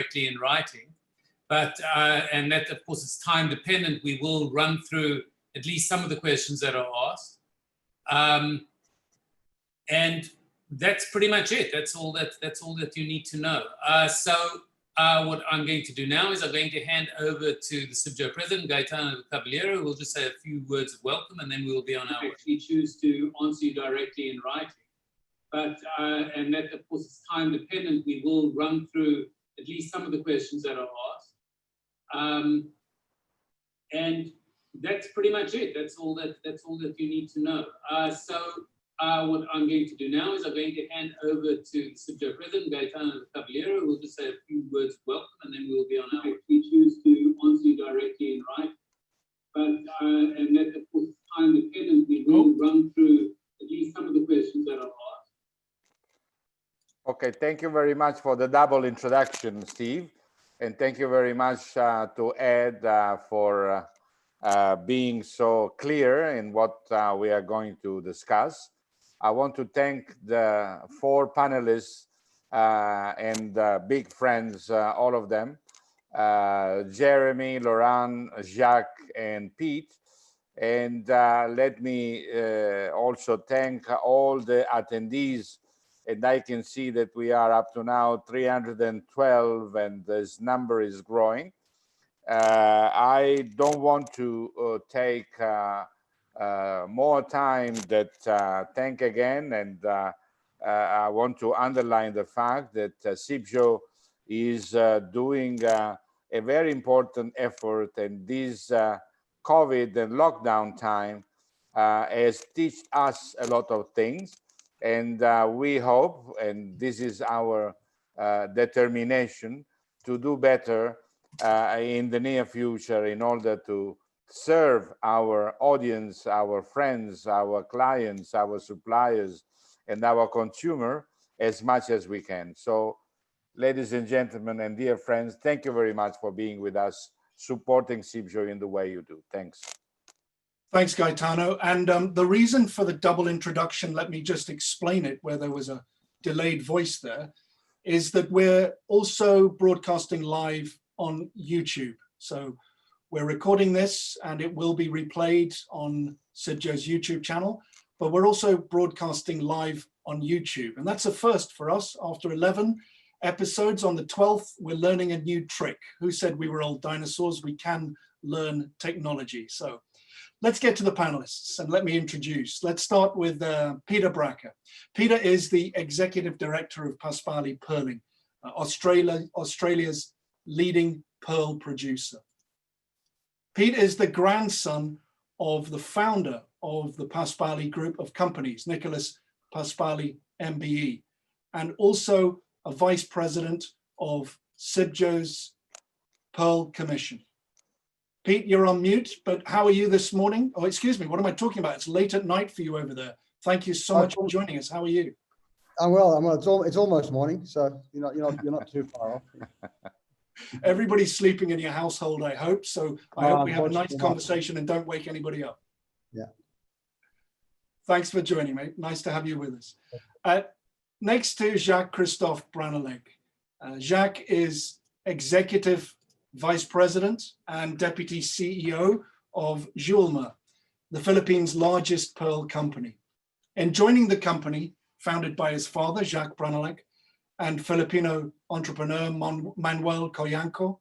directly in writing. But, and that of course is time dependent, we will run through at least some of the questions that are asked. And that's pretty much it. That's all that you need to know. What I'm going to do now is I'm going to hand over to the CIBJO President, Gaetano Cavaliero, who will just say a few words of welcome, and then we will be on our way. We choose to answer you directly in writing. But, and that of course is time dependent, we will run through at least some of the questions that are asked. And that's pretty much it. That's all that you need to know. What I'm going to do now is I'm going to hand over to the CIBJO President, Gaetano Cavaliero, who will just say a few words of welcome, and then we will be on our way. We choose to answer you directly in writing. But, and that of course is time dependent, we will run through at least some of the questions that are asked. Okay, thank you very much for the double introduction, Steve. And thank you very much to Ed for being so clear in what we are going to discuss. I want to thank the 4 panelists and big friends, all of them, Jeremy, Laurent, Jacques, and Pete. And let me also thank all the attendees. And I can see that we are up to now 312, and this number is growing. I don't want to take more time that thank again, and I want to underline the fact that CIBJO is doing a very important effort, and this COVID and lockdown time has taught us a lot of things, and we hope, and this is our determination, to do better in the near future in order to serve our audience, our friends, our clients, our suppliers, and our consumer as much as we can. So, ladies and gentlemen and dear friends, thank you very much for being with us, supporting CIBJO in the way you do. Thanks. Thanks, Gaetano. And the reason for the double introduction, let me just explain it, where there was a delayed voice there, is that we're also broadcasting live on YouTube. So we're recording this and it will be replayed on CIBJO's YouTube channel, but we're also broadcasting live on YouTube. And that's a first for us. After 11 episodes, on the 12th, we're learning a new trick. Who said we were old dinosaurs? We can learn technology. So let's get to the panelists and let me introduce. Let's start with Peter Bracker. Peter is the Executive Director of Paspali Pearling, Australia's leading pearl producer. Pete is the grandson of the founder of the Paspali Group of Companies, Nicholas Paspali MBE, and also a Vice President of CIBJO's Pearl Commission. Pete, you're on mute, but how are you this morning? Oh, excuse me, what am I talking about? It's late at night for you over there. Thank you so much for joining us. How are you? I'm well. It's almost morning, so you're not too far off. Everybody's sleeping in your household, I hope. So I hope we have a nice conversation and don't wake anybody up. Yeah. Thanks for joining, mate. Nice to have you with us. Next to Jacques-Christophe Branelec. Jacques is Executive Vice President and Deputy CEO of Julma, the Philippines' largest pearl company. And joining the company, founded by his father, Jacques Branelec, and Filipino entrepreneur Manuel Coyanco,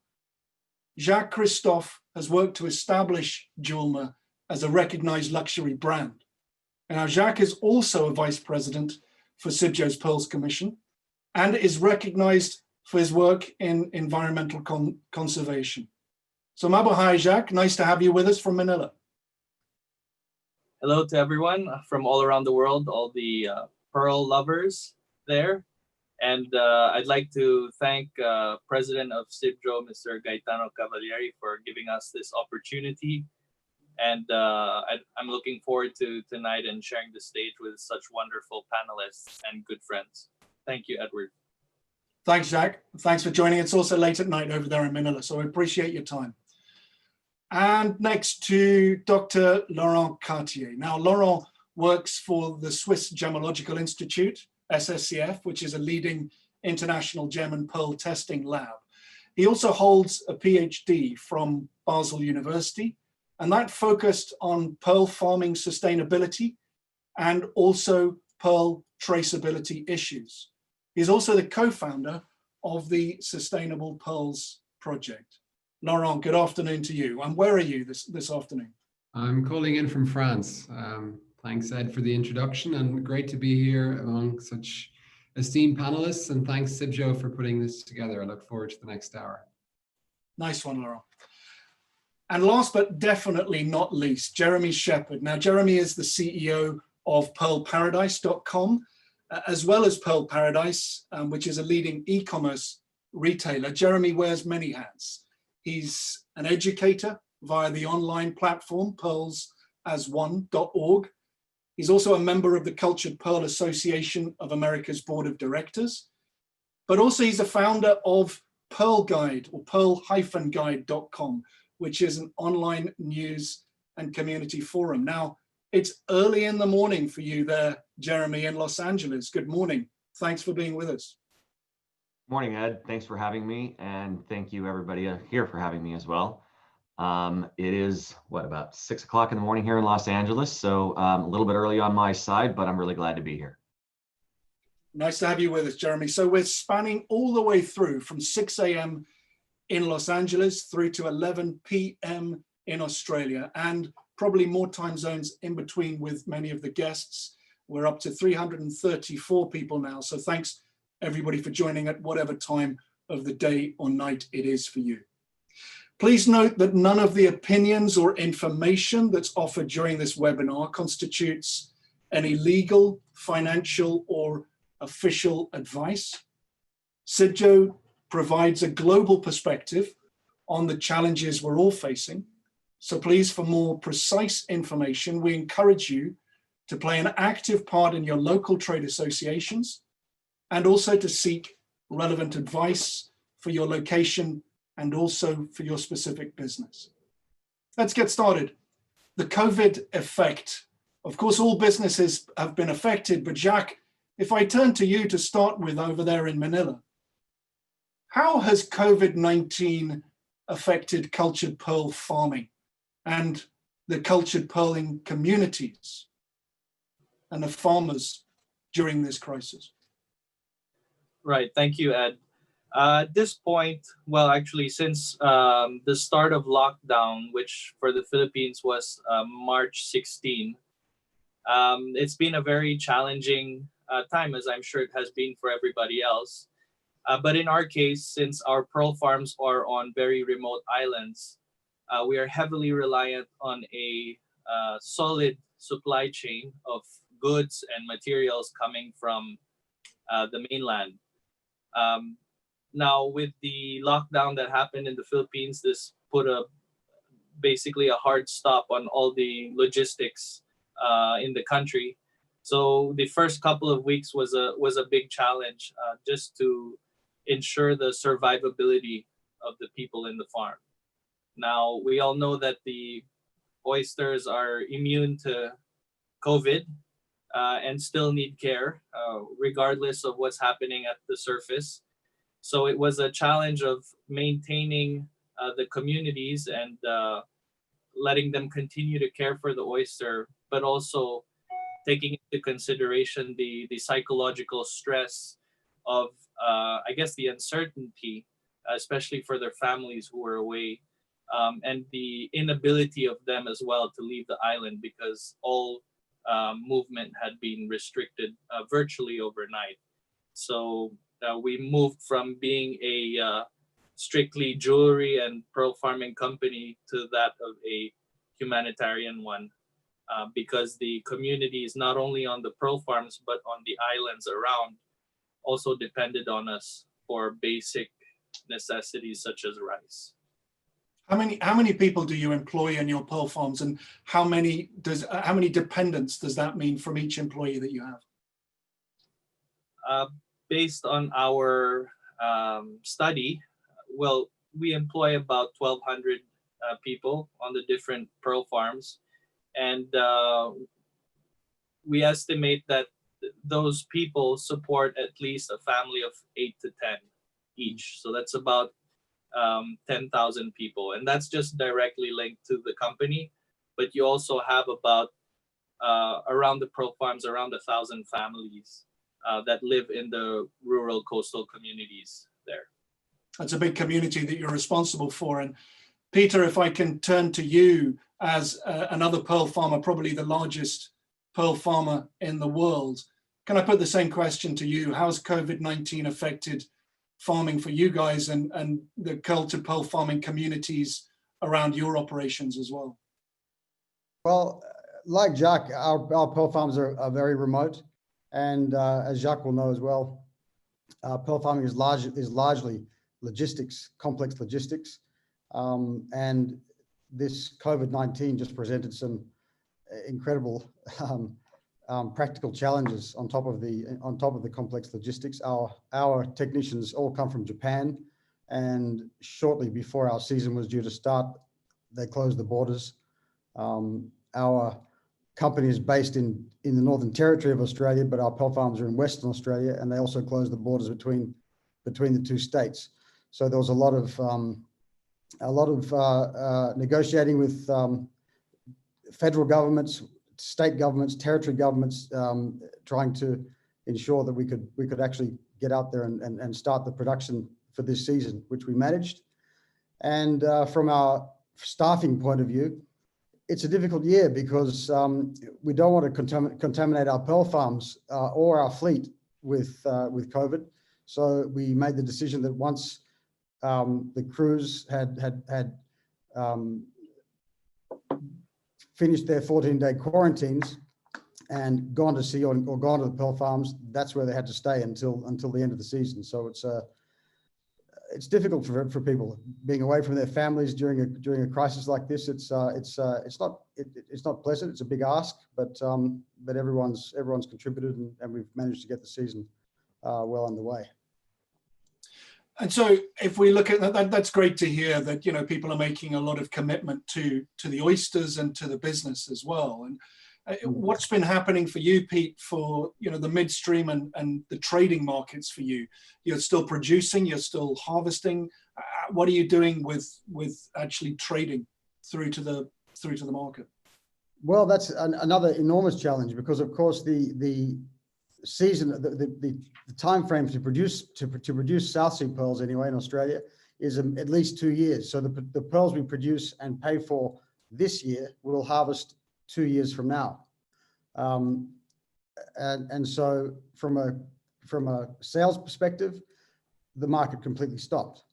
Jacques-Christophe has worked to establish Julma as a recognized luxury brand. And now Jacques is also a vice president for CIBJO's Pearls Commission and is recognized for his work in environmental conservation. So mabuhay, Jacques, nice to have you with us from Manila. Hello to everyone from all around the world, all the pearl lovers there. And I'd like to thank President of CIBJO, Mr. Gaetano Cavalieri, for giving us this opportunity. And I'm looking forward to tonight and sharing the stage with such wonderful panelists and good friends. Thank you, Edward. Thanks, Jacques. Thanks for joining. It's also late at night over there in Manila, so I appreciate your time. And next to Dr. Laurent Cartier. Now, Laurent works for the Swiss Gemological Institute, SSCF, which is a leading international gem and pearl testing lab. He also holds a PhD from Basel University, and that focused on pearl farming sustainability and also pearl traceability issues. He's also the co-founder of the Sustainable Pearls Project. Laurent, good afternoon to you. And where are you this afternoon? I'm calling in from France. Thanks, Ed, for the introduction, and great to be here among such esteemed panelists, and thanks, CIBJO, for putting this together. I look forward to the next hour. Nice one, Laurent. And last but definitely not least, Jeremy Shepherd. Now, Jeremy is the CEO of pearlparadise.com, as well as Pearl Paradise, which is a leading e-commerce retailer. Jeremy wears many hats. He's an educator via the online platform pearlsasone.org. He's also a member of the Cultured Pearl Association of America's Board of Directors, but also he's a founder of Pearl Guide, or pearl-guide.com, which is an online news and community forum. Now, it's early in the morning for you there, Jeremy, in Los Angeles. Good morning. Thanks for being with us. Morning, Ed. Thanks for having me, and thank you everybody here for having me as well. It is, about 6 o'clock in the morning here in Los Angeles, so a little bit early on my side, but I'm really glad to be here. Nice to have you with us, Jeremy. So we're spanning all the way through from 6 a.m. in Los Angeles through to 11 p.m. in Australia, and probably more time zones in between with many of the guests. We're up to 334 people now, so thanks everybody for joining at whatever time of the day or night it is for you. Please note that none of the opinions or information that's offered during this webinar constitutes any legal, financial, or official advice. CIBJO provides a global perspective on the challenges we're all facing. So please, for more precise information, we encourage you to play an active part in your local trade associations and also to seek relevant advice for your location and also for your specific business. Let's get started. The COVID effect. Of course, all businesses have been affected, but Jacques, if I turn to you to start with over there in Manila, how has COVID-19 affected cultured pearl farming and the cultured pearling communities and the farmers during this crisis? Right. Thank you, Ed. At this point, well, actually, since the start of lockdown, which for the Philippines was March 16, it's been a very challenging time, as I'm sure it has been for everybody else. But in our case, since our pearl farms are on very remote islands, we are heavily reliant on a solid supply chain of goods and materials coming from the mainland. Now, with the lockdown that happened in the Philippines, this put basically a hard stop on all the logistics in the country. So the first couple of weeks was a big challenge just to ensure the survivability of the people in the farm. Now, we all know that the oysters are immune to COVID and still need care, regardless of what's happening at the surface. So it was a challenge of maintaining the communities and letting them continue to care for the oyster, but also taking into consideration the psychological stress of, I guess, the uncertainty, especially for their families who were away, and the inability of them as well to leave the island because all movement had been restricted virtually overnight. So we moved from being a strictly jewelry and pearl farming company to that of a humanitarian one, because the communities, not only on the pearl farms, but on the islands around, also depended on us for basic necessities such as rice. How many people do you employ in your pearl farms, and how many dependents does that mean from each employee that you have? Based on our study, well, we employ about 1,200 people on the different pearl farms, and we estimate that those people support at least a family of 8 to 10 each. So that's about 10,000 people, and that's just directly linked to the company. But you also have about around the pearl farms, around 1,000 families that live in the rural coastal communities there. That's a big community that you're responsible for. And Peter, if I can turn to you as another pearl farmer, probably the largest pearl farmer in the world. Can I put the same question to you? How's COVID-19 affected farming for you guys and the cultured pearl farming communities around your operations as well? Well, like Jacques, our pearl farms are very remote. And as Jacques will know as well, pearl farming is largely logistics, complex logistics. And this COVID-19 just presented some incredible practical challenges on top of the complex logistics. Our technicians all come from Japan, and shortly before our season was due to start, they closed the borders. Our company is based in the Northern Territory of Australia, but our pearl farms are in Western Australia, and they also closed the borders between the two states. So there was a lot of negotiating with federal governments, state governments, territory governments, trying to ensure that we could actually get out there and start the production for this season, which we managed. And from our staffing point of view, it's a difficult year because we don't want to contaminate our pearl farms or our fleet with COVID. So we made the decision that once the crews had finished their 14-day quarantines and gone to sea or gone to the pearl farms, that's where they had to stay until the end of the season. So it's difficult for people being away from their families during a crisis like this. It's not pleasant. It's a big ask, but everyone's contributed, and we've managed to get the season well underway. And so if we look at that, that's great to hear that, you know, people are making a lot of commitment to the oysters and to the business as well. And what's been happening for you, Pete, for, you know, the midstream and the trading markets for you? You're still producing, you're still harvesting. What are you doing with actually trading through to the market? Well, that's another enormous challenge, because of course the season, the time frame to produce South Sea pearls anyway in Australia is at least 2 years. So the pearls we produce and pay for this year we'll harvest 2 years from now. And so from a sales perspective, the market completely stopped.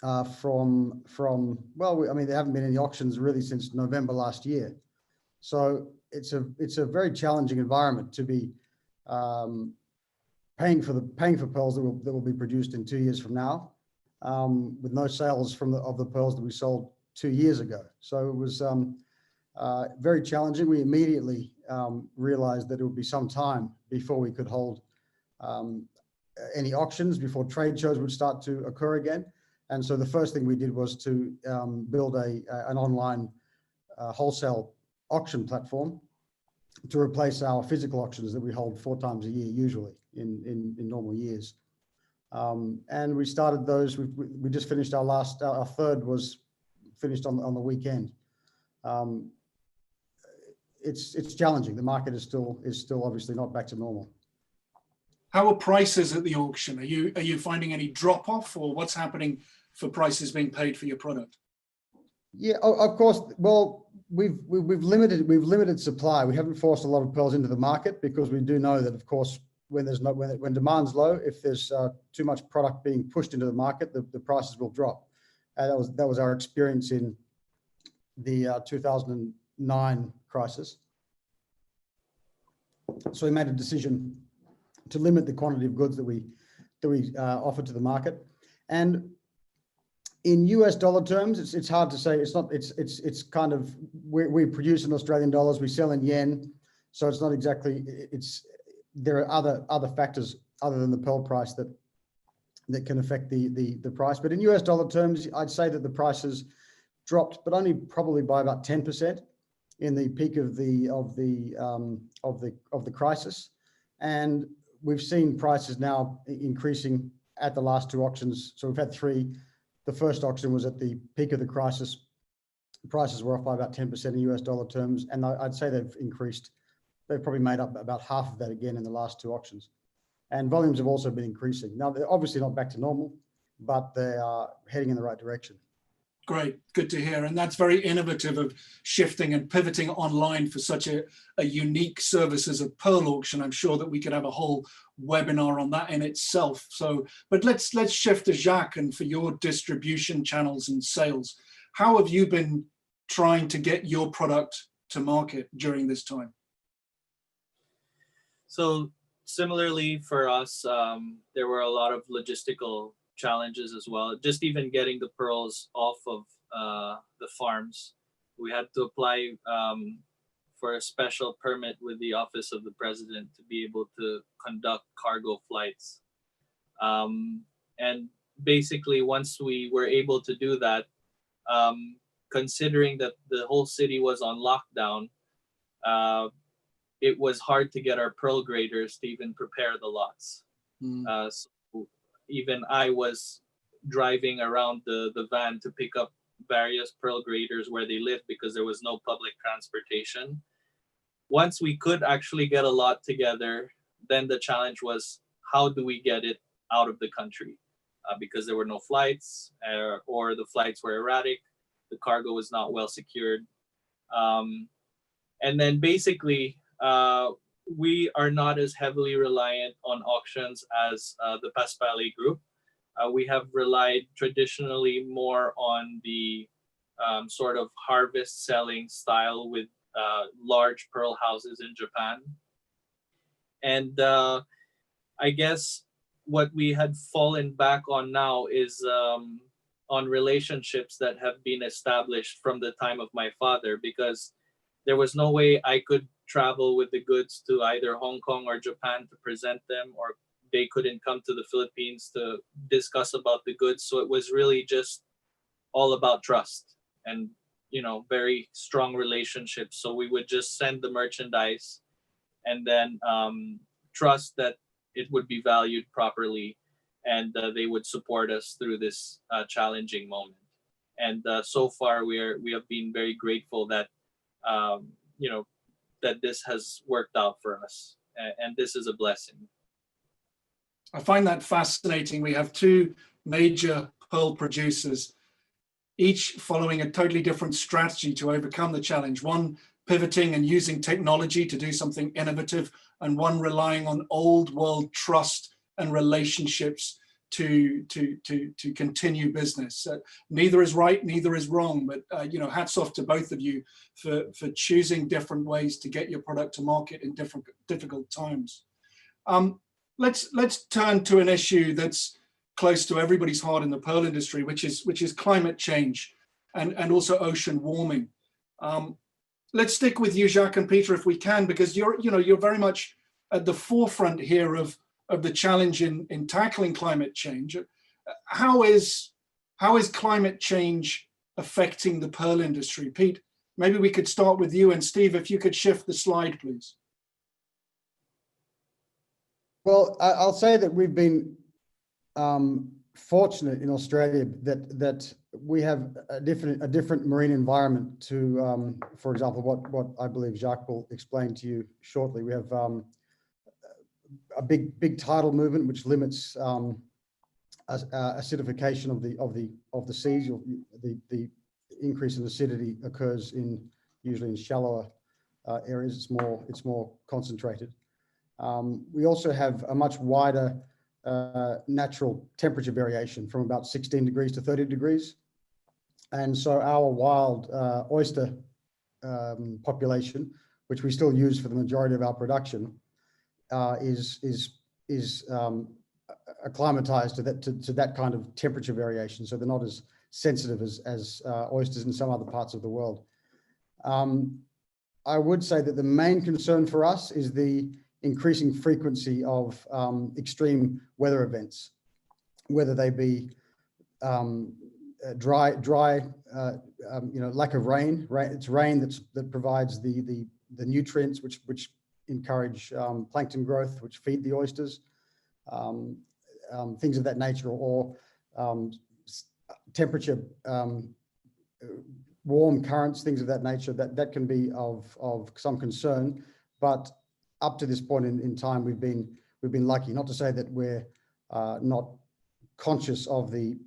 Well, I mean, there haven't been any auctions really since November last year. So it's a very challenging environment to be paying for pearls that will be produced in 2 years from now, with no sales of the pearls that we sold 2 years ago. So it was very challenging. We immediately realized that it would be some time before we could hold any auctions, before trade shows would start to occur again. And so the first thing we did was to build an online wholesale auction platform to replace our physical auctions that we hold 4 times a year, usually in normal years. And we started those. We just finished our third was finished on the weekend. It's challenging. The market is still obviously not back to normal. How are prices at the auction? Are you finding any drop off, or what's happening for prices being paid for your product? Yeah, of course. Well, we've limited supply. We haven't forced a lot of pearls into the market, because we do know that, of course, when demand's low, if there's too much product being pushed into the market, the prices will drop. That was our experience in the 2009 crisis. So we made a decision to limit the quantity of goods that we offered to the market. And in US dollar terms, it's hard to say. It's kind of, we produce in Australian dollars, we sell in yen, so it's not exactly. There are other factors other than the pearl price that can affect the price. But in US dollar terms, I'd say that the prices dropped, but only probably by about 10% in the peak of the crisis. And we've seen prices now increasing at the last 2 auctions. So we've had 3. the first auction was at the peak of the crisis. Prices were off by about 10% in US dollar terms, and I'd say they've increased. They've probably made up about half of that again in the last two auctions. And volumes have also been increasing. Now, they're obviously not back to normal, but they are heading in the right direction. Great, good to hear. And that's very innovative of shifting and pivoting online for such a unique service as a pearl auction. I'm sure that we could have a whole webinar on that in itself. So, but let's shift to Jacques, and for your distribution channels and sales. How have you been trying to get your product to market during this time? So similarly for us, there were a lot of logistical challenges as well. Just even getting the pearls off of the farms. We had to apply for a special permit with the Office of the President to be able to conduct cargo flights. And basically, once we were able to do that, considering that the whole city was on lockdown, it was hard to get our pearl graders to even prepare the lots. So even I was driving around the van to pick up various pearl graders where they live because there was no public transportation. Once we could actually get a lot together, then the challenge was, how do we get it out of the country? Because there were no flights, or the flights were erratic, the cargo was not well secured. And then basically, we are not as heavily reliant on auctions as the Paspali Group. We have relied traditionally more on the sort of harvest selling style with large pearl houses in Japan. And I guess what we had fallen back on now is on relationships that have been established from the time of my father, because there was no way I could travel with the goods to either Hong Kong or Japan to present them, or they couldn't come to the Philippines to discuss about the goods. So it was really just all about trust and, you know, very strong relationships. So we would just send the merchandise and then trust that it would be valued properly, and they would support us through this challenging moment. And so far we have been very grateful that you know, that this has worked out for us, and this is a blessing. I find that fascinating. We have two major pearl producers, each following a totally different strategy to overcome the challenge. One pivoting and using technology to do something innovative, and one relying on old world trust and relationships to continue business. Neither is right, neither is wrong, but you know, hats off to both of you for choosing different ways to get your product to market in difficult times. Let's turn to an issue that's close to everybody's heart in the pearl industry, which is climate change and also ocean warming. Let's stick with you, Jacques and Peter, if we can, because you're very much at the forefront here of the challenge in tackling climate change. How is climate change affecting the pearl industry? Pete, maybe we could start with you, and Steve, if you could shift the slide, please. Well, I'll say that we've been fortunate in Australia that we have a different marine environment to, for example, what I believe Jacques will explain to you shortly. We have a big tidal movement which limits acidification of the seas. The increase in acidity occurs usually in shallower areas. It's more concentrated. We also have a much wider natural temperature variation from about 16 degrees to 30 degrees. And so our wild oyster population, which we still use for the majority of our production, is acclimatized to that kind of temperature variation. So they're not as sensitive as oysters in some other parts of the world. I would say that the main concern for us is the increasing frequency of extreme weather events, whether they be dry, lack of rain. It's rain that provides the nutrients which encourage plankton growth, which feed the oysters, things of that nature, or temperature, warm currents, things of that nature, that can be of some concern. But up to this point in time, we've been lucky. Not to say that we're not conscious of the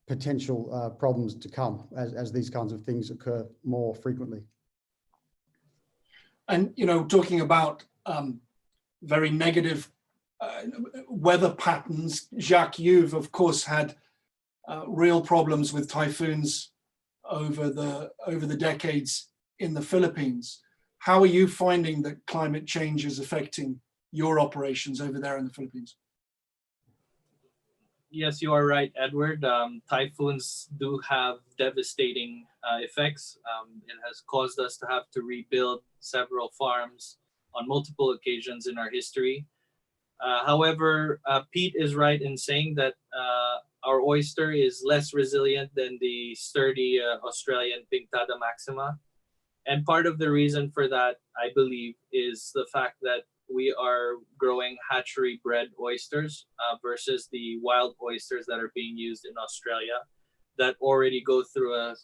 potential problems to come as these kinds of things occur more frequently. And, you know, talking about very negative weather patterns, Jacques, you've of course had real problems with typhoons over the decades in the Philippines. How are you finding that climate change is affecting your operations over there in the Philippines? Yes, you are right, Edward. Typhoons do have devastating effects. It has caused us to have to rebuild several farms on multiple occasions in our history. However, Pete is right in saying that our oyster is less resilient than the sturdy Australian Pinctada maxima. And part of the reason for that, I believe, is the fact that we are growing hatchery-bred oysters versus the wild oysters that are being used in Australia that already go through a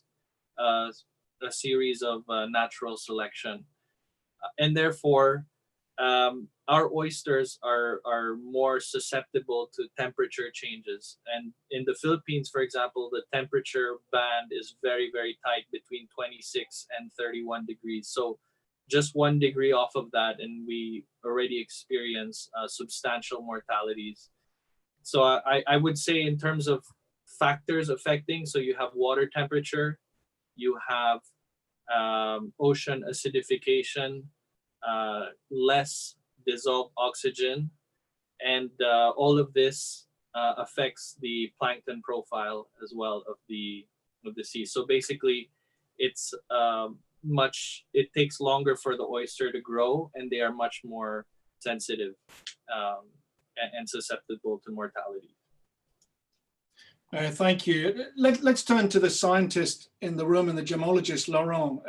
series of natural selection. And therefore, our oysters are more susceptible to temperature changes. And in the Philippines, for example, the temperature band is very, very tight between 26 and 31 degrees. So just 1 degree off of that, and we already experience substantial mortalities. So I would say in terms of factors affecting, so you have water temperature, you have ocean acidification, less dissolved oxygen, and all of this affects the plankton profile as well of the sea. So basically, it's it takes longer for the oyster to grow, and they are much more sensitive and susceptible to mortality. Thank you. Let's turn to the scientist in the room and the gemologist, Laurent.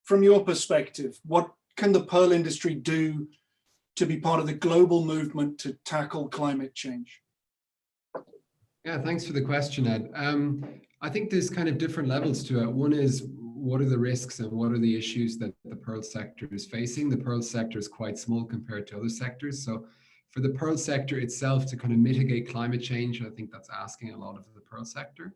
From your perspective, what can the pearl industry do to be part of the global movement to tackle climate change? Yeah, thanks for the question, Ed. I think there's kind of different levels to it. One is, what are the risks and what are the issues that the pearl sector is facing? The pearl sector is quite small compared to other sectors. So for the pearl sector itself to kind of mitigate climate change, I think that's asking a lot of the pearl sector.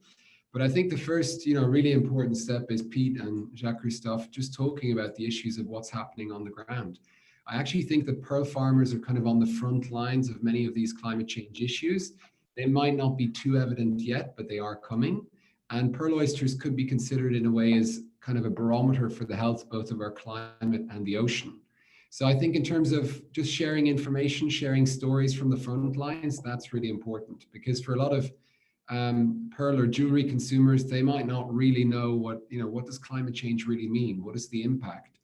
But I think the first, really important step is Pete and Jacques-Christophe just talking about the issues of what's happening on the ground. I actually think that pearl farmers are kind of on the front lines of many of these climate change issues. They might not be too evident yet, but they are coming. And pearl oysters could be considered in a way as kind of a barometer for the health both of our climate and the ocean. So I think in terms of just sharing information, sharing stories from the front lines, that's really important, because for a lot of pearl or jewelry consumers, they might not really know what does climate change really mean? What is the impact?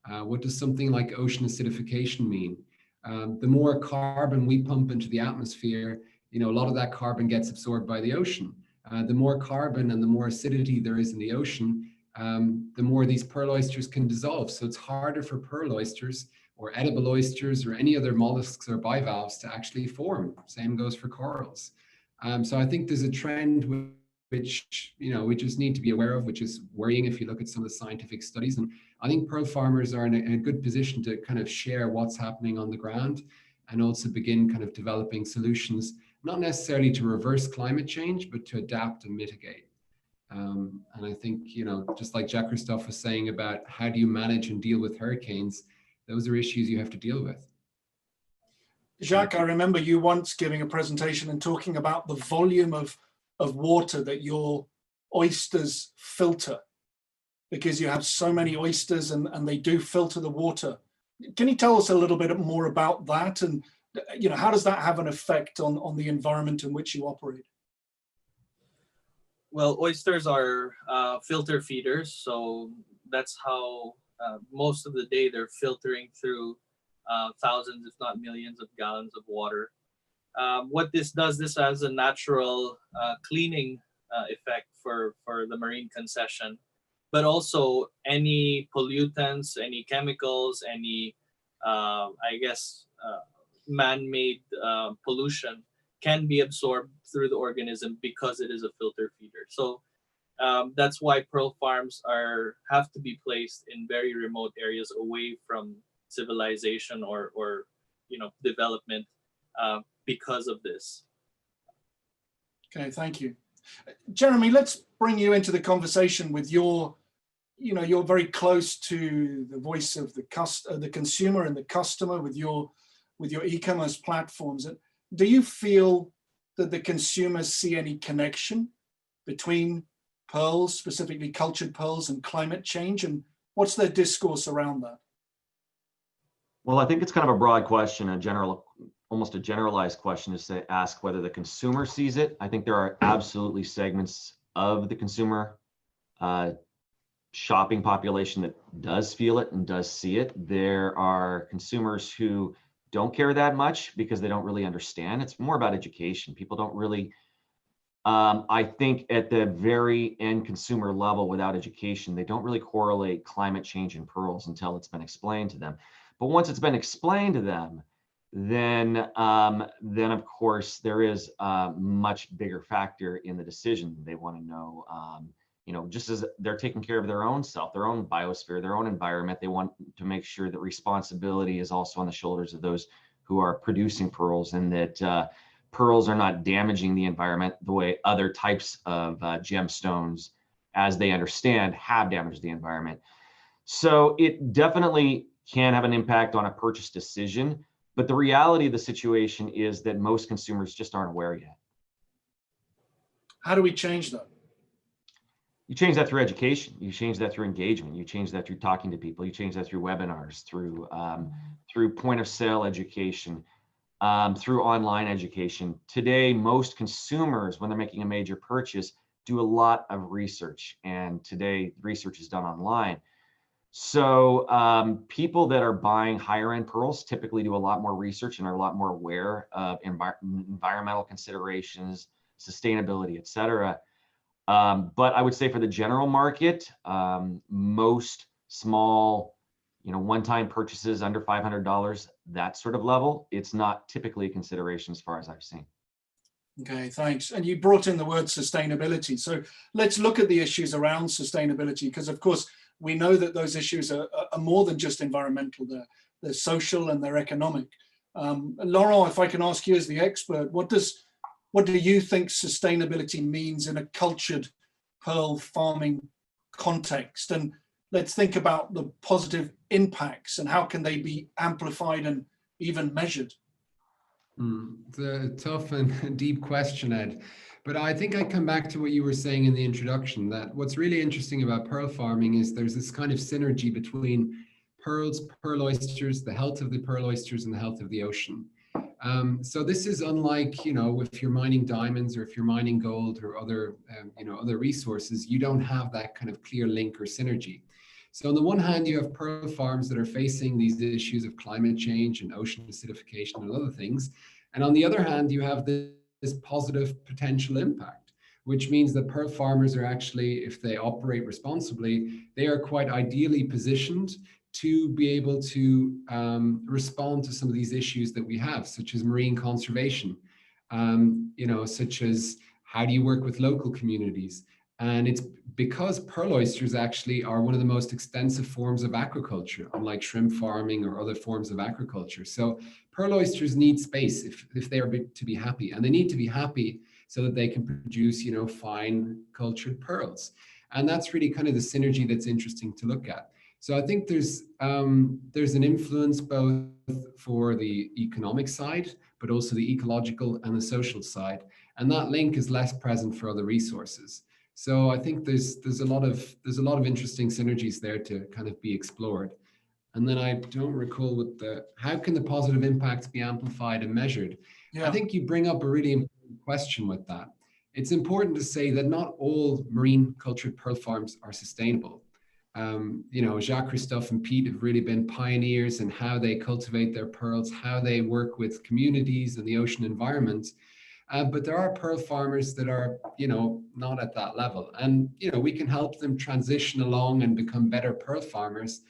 What does something like ocean acidification mean? The more carbon we pump into the atmosphere, a lot of that carbon gets absorbed by the ocean. The more carbon and the more acidity there is in the ocean, the more these pearl oysters can dissolve. So it's harder for pearl oysters or edible oysters or any other mollusks or bivalves to actually form. Same goes for corals. So I think there's a trend which we just need to be aware of, which is worrying if you look at some of the scientific studies. And I think pearl farmers are in a good position to kind of share what's happening on the ground and also begin kind of developing solutions, not necessarily to reverse climate change, but to adapt and mitigate. And I think, just like Jacques-Christophe was saying about how do you manage and deal with hurricanes, those are issues you have to deal with. Jacques, I remember you once giving a presentation and talking about the volume of water that your oysters filter, because you have so many oysters and they do filter the water. Can you tell us a little bit more about that? And how does that have an effect on the environment in which you operate? Well, oysters are filter feeders, so that's how most of the day they're filtering through thousands, if not millions of gallons of water. What this does, this has a natural cleaning effect for the marine concession, but also any pollutants, any chemicals, any, man-made pollution can be absorbed through the organism because it is a filter feeder. So that's why pearl farms have to be placed in very remote areas away from civilization or development because of this. Okay, thank you. Jeremy, let's bring you into the conversation with you're very close to the voice of the consumer and the customer with your e-commerce platforms. Do you feel that the consumers see any connection between pearls, specifically cultured pearls, and climate change? And what's their discourse around that? Well, I think it's kind of a broad question, almost a generalized question is to ask whether the consumer sees it. I think there are absolutely segments of the consumer shopping population that does feel it and does see it. There are consumers who don't care that much because they don't really understand. It's more about education. People don't really, I think at the very end consumer level without education, they don't really correlate climate change and pearls until it's been explained to them. But once it's been explained to them, then of course there is a much bigger factor in the decision. They want to know, just as they're taking care of their own self, their own biosphere, their own environment, they want to make sure that responsibility is also on the shoulders of those who are producing pearls, and that pearls are not damaging the environment the way other types of gemstones, as they understand, have damaged the environment. So it definitely can have an impact on a purchase decision, but the reality of the situation is that most consumers just aren't aware yet. How do we change that? You change that through education. You change that through engagement. You change that through talking to people. You change that through webinars, through point of sale education, through online education. Today, most consumers, when they're making a major purchase, do a lot of research, and today research is done online. So people that are buying higher end pearls typically do a lot more research and are a lot more aware of environmental considerations, sustainability, et cetera. But I would say for the general market, most small, one-time purchases under $500, that sort of level, it's not typically a consideration as far as I've seen. Okay, thanks. And you brought in the word sustainability. So let's look at the issues around sustainability, because of course, we know that those issues are more than just environmental. They're social and they're economic. Laurent, if I can ask you as the expert, what do you think sustainability means in a cultured pearl farming context? And let's think about the positive impacts and how can they be amplified and even measured? It's a tough and deep question, Ed. But I think I come back to what you were saying in the introduction, that what's really interesting about pearl farming is there's this kind of synergy between pearls, pearl oysters, the health of the pearl oysters, and the health of the ocean. So this is unlike, if you're mining diamonds or if you're mining gold or other resources, you don't have that kind of clear link or synergy. So on the one hand, you have pearl farms that are facing these issues of climate change and ocean acidification and other things. And on the other hand, you have this positive potential impact, which means that pearl farmers are actually, if they operate responsibly, they are quite ideally positioned to be able to respond to some of these issues that we have, such as marine conservation, such as how do you work with local communities? And it's because pearl oysters actually are one of the most extensive forms of agriculture, unlike shrimp farming or other forms of agriculture. So pearl oysters need space if they are to be happy, and they need to be happy so that they can produce, fine cultured pearls. And that's really kind of the synergy that's interesting to look at. So I think there's an influence both for the economic side, but also the ecological and the social side. And that link is less present for other resources. So I think there's a lot of interesting synergies there to kind of be explored. And then I don't recall how can the positive impacts be amplified and measured? Yeah. I think you bring up a really important question with that. It's important to say that not all marine cultured pearl farms are sustainable. Jacques Christophe and Pete have really been pioneers in how they cultivate their pearls, how they work with communities and the ocean environment. But there are pearl farmers that are, not at that level. And, we can help them transition along and become better pearl farmers.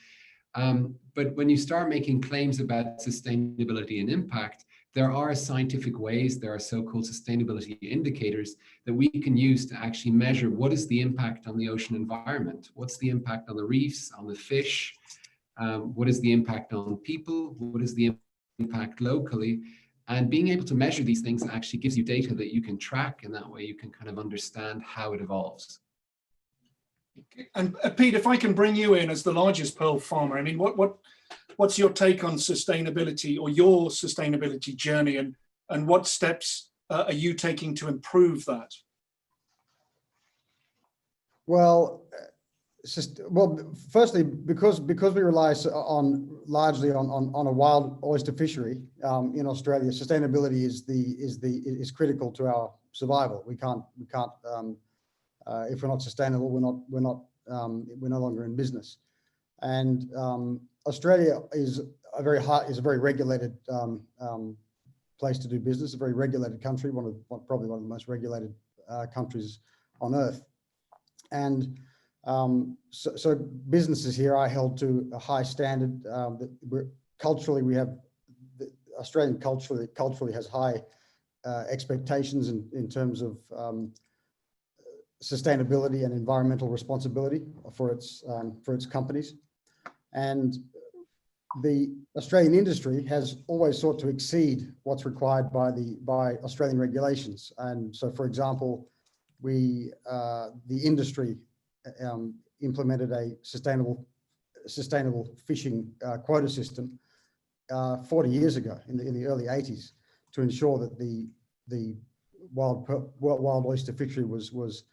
But when you start making claims about sustainability and impact, there are scientific ways, there are so-called sustainability indicators that we can use to actually measure what is the impact on the ocean environment, what's the impact on the reefs, on the fish, what is the impact on people, what is the impact locally. And being able to measure these things actually gives you data that you can track, and that way you can kind of understand how it evolves. And Pete, if I can bring you in as the largest pearl farmer, I mean, what's your take on sustainability, or your sustainability journey, and what steps are you taking to improve that? Well, firstly, because we rely largely on a wild oyster fishery in Australia, sustainability is critical to our survival. We can't if we're not sustainable, we're no longer in business. And Australia is a very regulated place to do business, a very regulated country, probably one of the most regulated countries on earth. And so businesses here are held to a high standard. Culturally, Australian culturally has high expectations in terms of sustainability and environmental responsibility for its companies. And the Australian industry has always sought to exceed what's required by Australian regulations. And so, for example, the industry implemented a sustainable fishing quota system 40 years ago in the early 80s to ensure that the wild oyster fishery was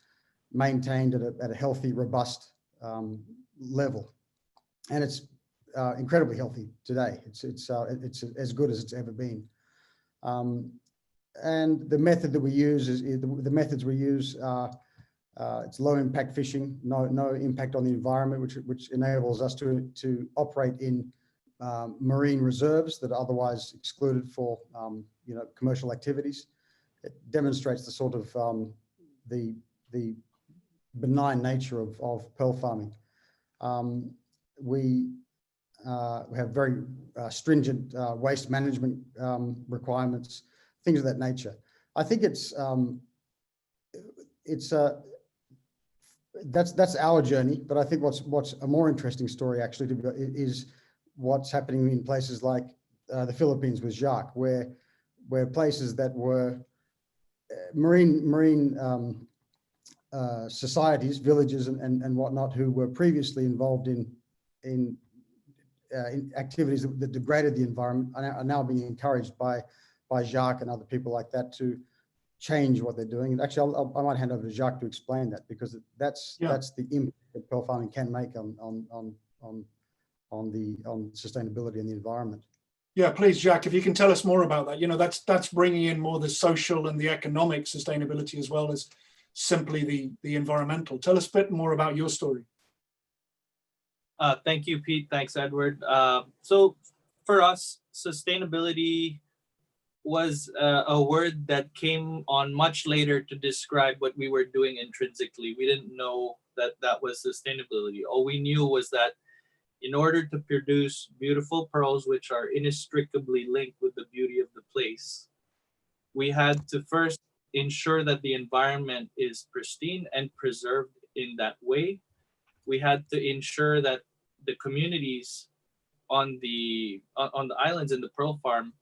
maintained at a healthy, robust level, and it's incredibly healthy today. It's as good as it's ever been. And the method that we use the methods we use. It's low impact fishing, no impact on the environment, which enables us to operate in marine reserves that are otherwise excluded for commercial activities. It demonstrates the sort of the benign nature of pearl farming. We have very stringent waste management requirements, things of that nature. I think that's our journey, but I think what's a more interesting story actually is what's happening in places like the Philippines with Jacques, where places that were marine societies, villages and whatnot, who were previously involved in activities that degraded the environment are now being encouraged by Jacques and other people like that to change what they're doing. And actually, I might hand over to Jacques to explain that, because that's the impact that pearl farming can make on sustainability and the environment. Yeah, please, Jacques, if you can tell us more about that. That's bringing in more the social and the economic sustainability as well as simply the environmental. Tell us a bit more about your story. Thank you, Pete. Thanks, Edward. So for us, sustainability was a word that came on much later to describe what we were doing intrinsically. We didn't know that was sustainability. All we knew was that in order to produce beautiful pearls, which are inextricably linked with the beauty of the place, we had to first ensure that the environment is pristine and preserved in that way. We had to ensure that the communities on the islands in the pearl farm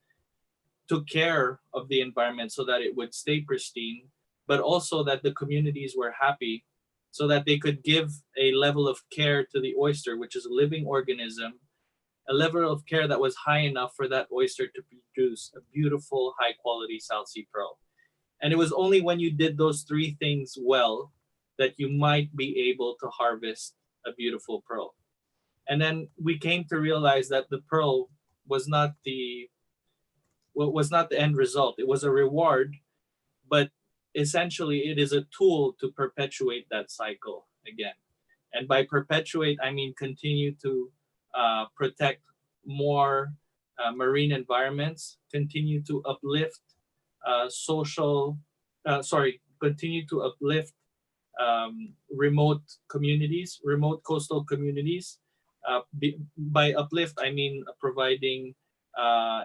took care of the environment so that it would stay pristine, but also that the communities were happy so that they could give a level of care to the oyster, which is a living organism, a level of care that was high enough for that oyster to produce a beautiful, high quality South Sea pearl. And it was only when you did those three things well that you might be able to harvest a beautiful pearl. And then we came to realize that the pearl was not the end result. It was a reward, but essentially it is a tool to perpetuate that cycle again. And by perpetuate, I mean continue to protect more marine environments, continue to uplift continue to uplift remote communities, remote coastal communities. By uplift, I mean providing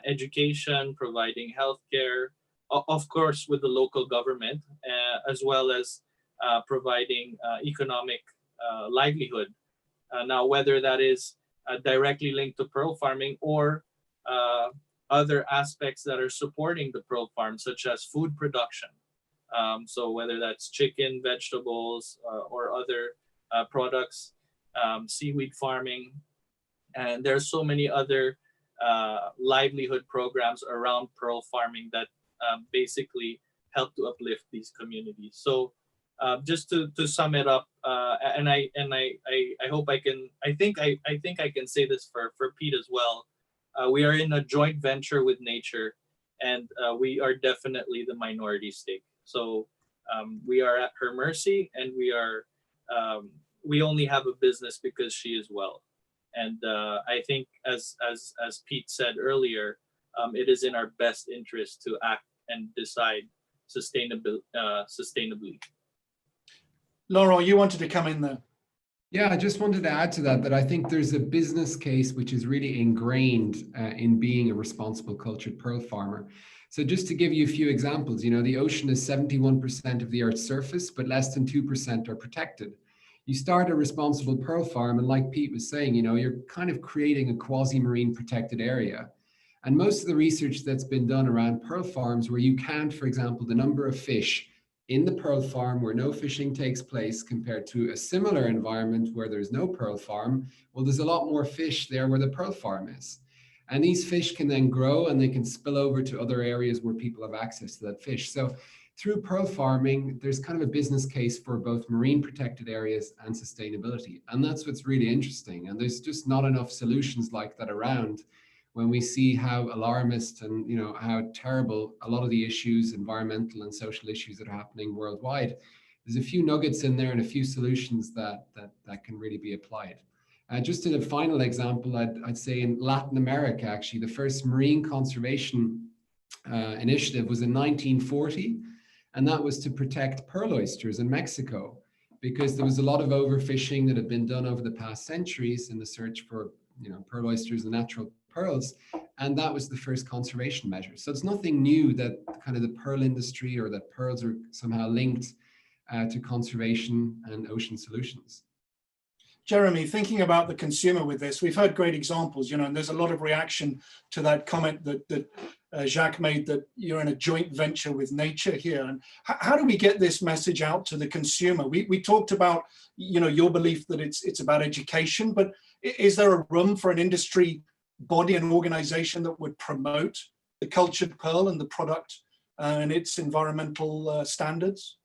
education, providing healthcare, of course, with the local government, as well as providing economic livelihood. Now, whether that is directly linked to pearl farming or other aspects that are supporting the pearl farm, such as food production. So whether that's chicken, vegetables, or other products, seaweed farming, and there's so many other livelihood programs around pearl farming that basically help to uplift these communities. So just to sum it up, and I hope I can, I think I can say this for Pete as well. We are in a joint venture with nature, and we are definitely the minority stake. So we are at her mercy, and we only have a business because she is well. And I think, as Pete said earlier, it is in our best interest to act and decide sustainably. Laurent, you wanted to come in there. Yeah, I just wanted to add to that I think there's a business case which is really ingrained in being a responsible cultured pearl farmer. So just to give you a few examples, you know, the ocean is 71% of the Earth's surface, but less than 2% are protected. You start a responsible pearl farm, and like Pete was saying, you know, you're kind of creating a quasi-marine protected area. And most of the research that's been done around pearl farms, where you count, for example, the number of fish in the pearl farm where no fishing takes place compared to a similar environment where there's no pearl farm, well, there's a lot more fish there where the pearl farm is. And these fish can then grow and they can spill over to other areas where people have access to that fish. So through pearl farming, there's kind of a business case for both marine protected areas and sustainability. And that's what's really interesting. And there's just not enough solutions like that around when we see how alarmist and, you know, how terrible a lot of the issues, environmental and social issues that are happening worldwide. There's a few nuggets in there and a few solutions that can really be applied. Just in a final example, I'd say in Latin America, actually, the first marine conservation initiative was in 1940, and that was to protect pearl oysters in Mexico, because there was a lot of overfishing that had been done over the past centuries in the search for, you know, pearl oysters and natural pearls, and that was the first conservation measure. So it's nothing new that kind of the pearl industry or that pearls are somehow linked to conservation and ocean solutions. Jeremy, thinking about the consumer with this, we've heard great examples, you know, and there's a lot of reaction to that comment that Jacques made, that you're in a joint venture with nature here. And how do we get this message out to the consumer? We talked about, you know, your belief that it's about education, but is there a room for an industry body and organization that would promote the cultured pearl and the product and its environmental standards?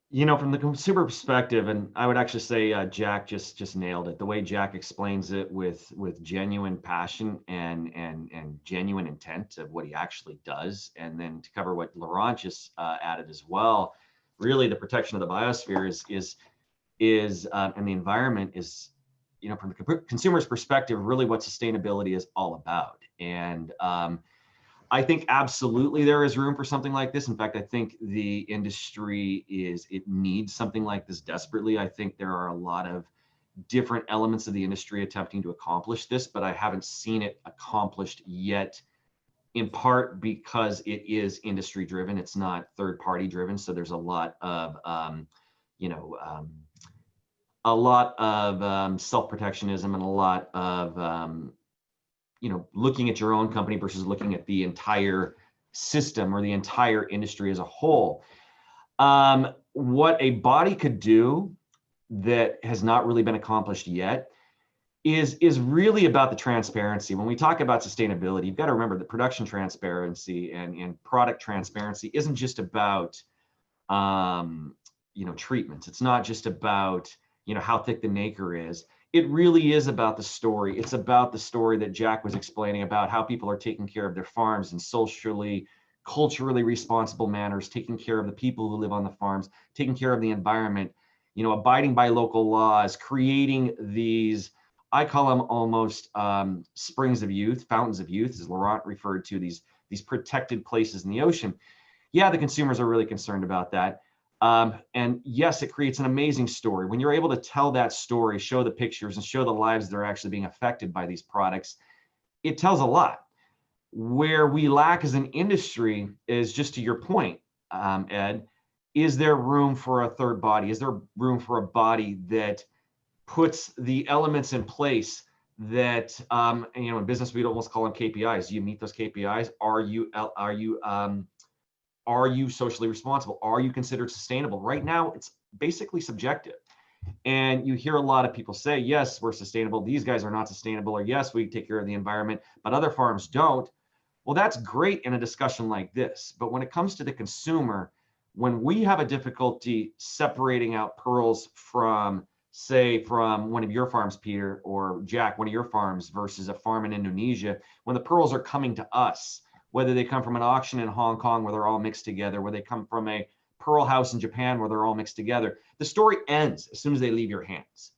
You know, from the consumer perspective, and I would actually say Jack just nailed it. The way Jack explains it with genuine passion and genuine intent of what he actually does, and then to cover what Laurent just added as well. Really, the protection of the biosphere is and the environment is, you know, from the consumer's perspective, really what sustainability is all about. And I think absolutely there is room for something like this. In fact, I think the industry it needs something like this desperately. I think there are a lot of different elements of the industry attempting to accomplish this, but I haven't seen it accomplished yet, in part because it is industry driven. It's not third party driven. So there's a lot of, self-protectionism and a lot of, looking at your own company versus looking at the entire system or the entire industry as a whole. What a body could do that has not really been accomplished yet is really about the transparency. When we talk about sustainability, you've got to remember that production transparency and product transparency isn't just about treatments. It's not just about how thick the nacre is. It really is about the story. It's about the story that Jack was explaining about how people are taking care of their farms in socially, culturally responsible manners, taking care of the people who live on the farms, taking care of the environment, abiding by local laws, creating these, I call them almost springs of youth, fountains of youth, as Laurent referred to, these protected places in the ocean. Yeah, the consumers are really concerned about that. And yes, it creates an amazing story. When you're able to tell that story, show the pictures and show the lives that are actually being affected by these products, it tells a lot. Where we lack as an industry is, just to your point, Ed, is there room for a third body? Is there room for a body that puts the elements in place that, in business, we'd almost call them KPIs. Do you meet those KPIs? Are you socially responsible? Are you considered sustainable? Right now, it's basically subjective. And you hear a lot of people say, yes, we're sustainable. These guys are not sustainable. Or yes, we take care of the environment, but other farms don't. Well, that's great in a discussion like this. But when it comes to the consumer, when we have a difficulty separating out pearls from, say, from one of your farms, Peter, or Jack, one of your farms versus a farm in Indonesia, when the pearls are coming to us, whether they come from an auction in Hong Kong where they're all mixed together, where they come from a pearl house in Japan where they're all mixed together, the story ends as soon as they leave your hands.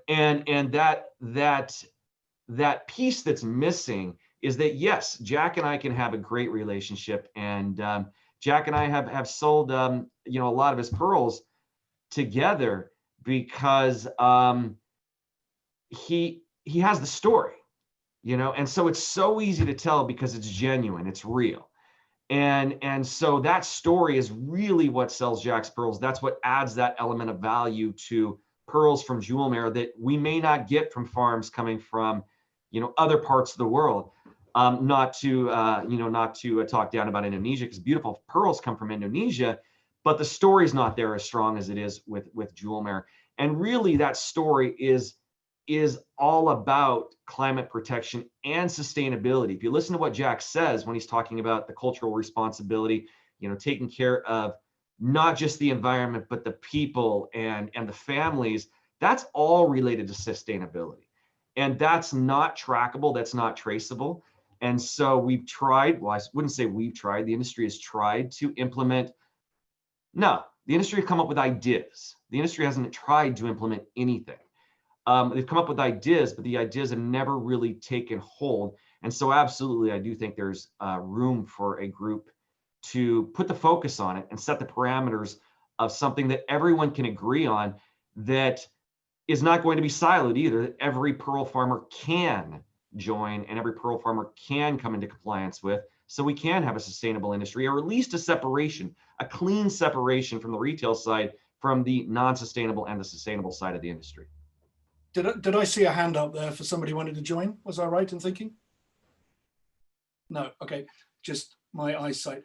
And that piece that's missing is that, yes, Jack and I can have a great relationship, and Jack and I have sold a lot of his pearls together because he has the story, and so it's so easy to tell because it's genuine, it's real. And so that story is really what sells Jack's pearls. That's what adds that element of value to pearls from Jewel Mare that we may not get from farms coming from, other parts of the world. Not to talk down about Indonesia, because beautiful pearls come from Indonesia, but the story's not there as strong as it is with Jewel Mare. And really, that story is all about climate protection and sustainability. If you listen to what Jack says when he's talking about the cultural responsibility, taking care of not just the environment, but the people and the families, that's all related to sustainability. And that's not trackable, that's not traceable. And so we've tried, well, I wouldn't say we've tried, the industry has tried to implement, no, the industry has come up with ideas. The industry hasn't tried to implement anything. They've come up with ideas, but the ideas have never really taken hold. And so absolutely, I do think there's room for a group to put the focus on it and set the parameters of something that everyone can agree on, that is not going to be siloed either, that every pearl farmer can join and every pearl farmer can come into compliance with, so we can have a sustainable industry, or at least a separation, a clean separation from the retail side, from the non-sustainable and the sustainable side of the industry. Did I see a hand up there for somebody who wanted to join? Was I right in thinking? No, okay, just my eyesight.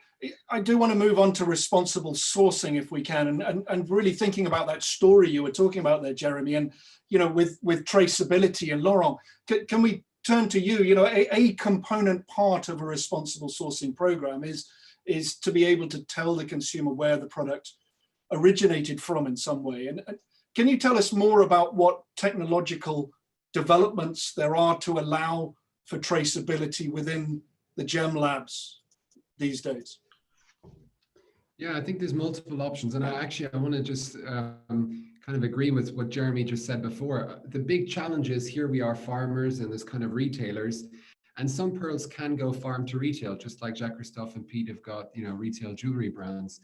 I do want to move on to responsible sourcing if we can, and really thinking about that story you were talking about there, Jeremy, and with traceability. And Laurent, can we turn to you? A component part of a responsible sourcing program is to be able to tell the consumer where the product originated from in some way. And can you tell us more about what technological developments there are to allow for traceability within the GEM labs these days? Yeah, I think there's multiple options. And I want to just kind of agree with what Jeremy just said before. The big challenge is, here we are farmers and there's kind of retailers, and some pearls can go farm to retail, just like Jacques Christophe and Pete have got, retail jewelry brands.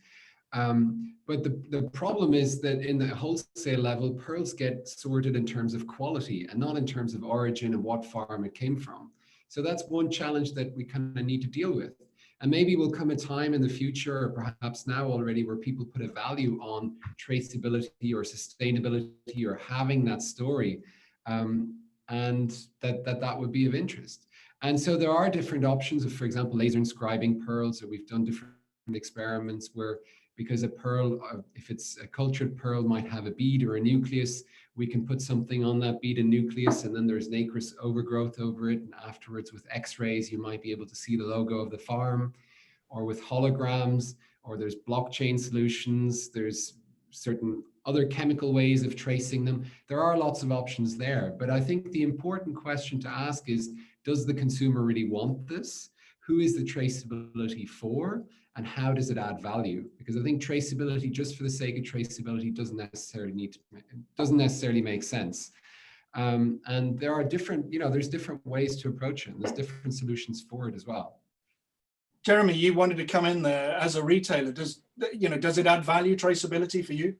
But the problem is that in the wholesale level, pearls get sorted in terms of quality and not in terms of origin and what farm it came from. So that's one challenge that we kind of need to deal with. And maybe will come a time in the future, or perhaps now already, where people put a value on traceability or sustainability or having that story, and that would be of interest. And so there are different options of, for example, laser inscribing pearls. So we've done different experiments where, because a pearl, if it's a cultured pearl, might have a bead or a nucleus, we can put something on that bead and nucleus, and then there's nacreous overgrowth over it. And afterwards, with X-rays, you might be able to see the logo of the farm, or with holograms, or there's blockchain solutions. There's certain other chemical ways of tracing them. There are lots of options there. But I think the important question to ask is, does the consumer really want this? Who is the traceability for? And how does it add value? Because I think traceability, just for the sake of traceability, doesn't necessarily make sense. And there are different, there's different ways to approach it, and there's different solutions for it as well. Jeremy, you wanted to come in there as a retailer. Does it add value, traceability, for you?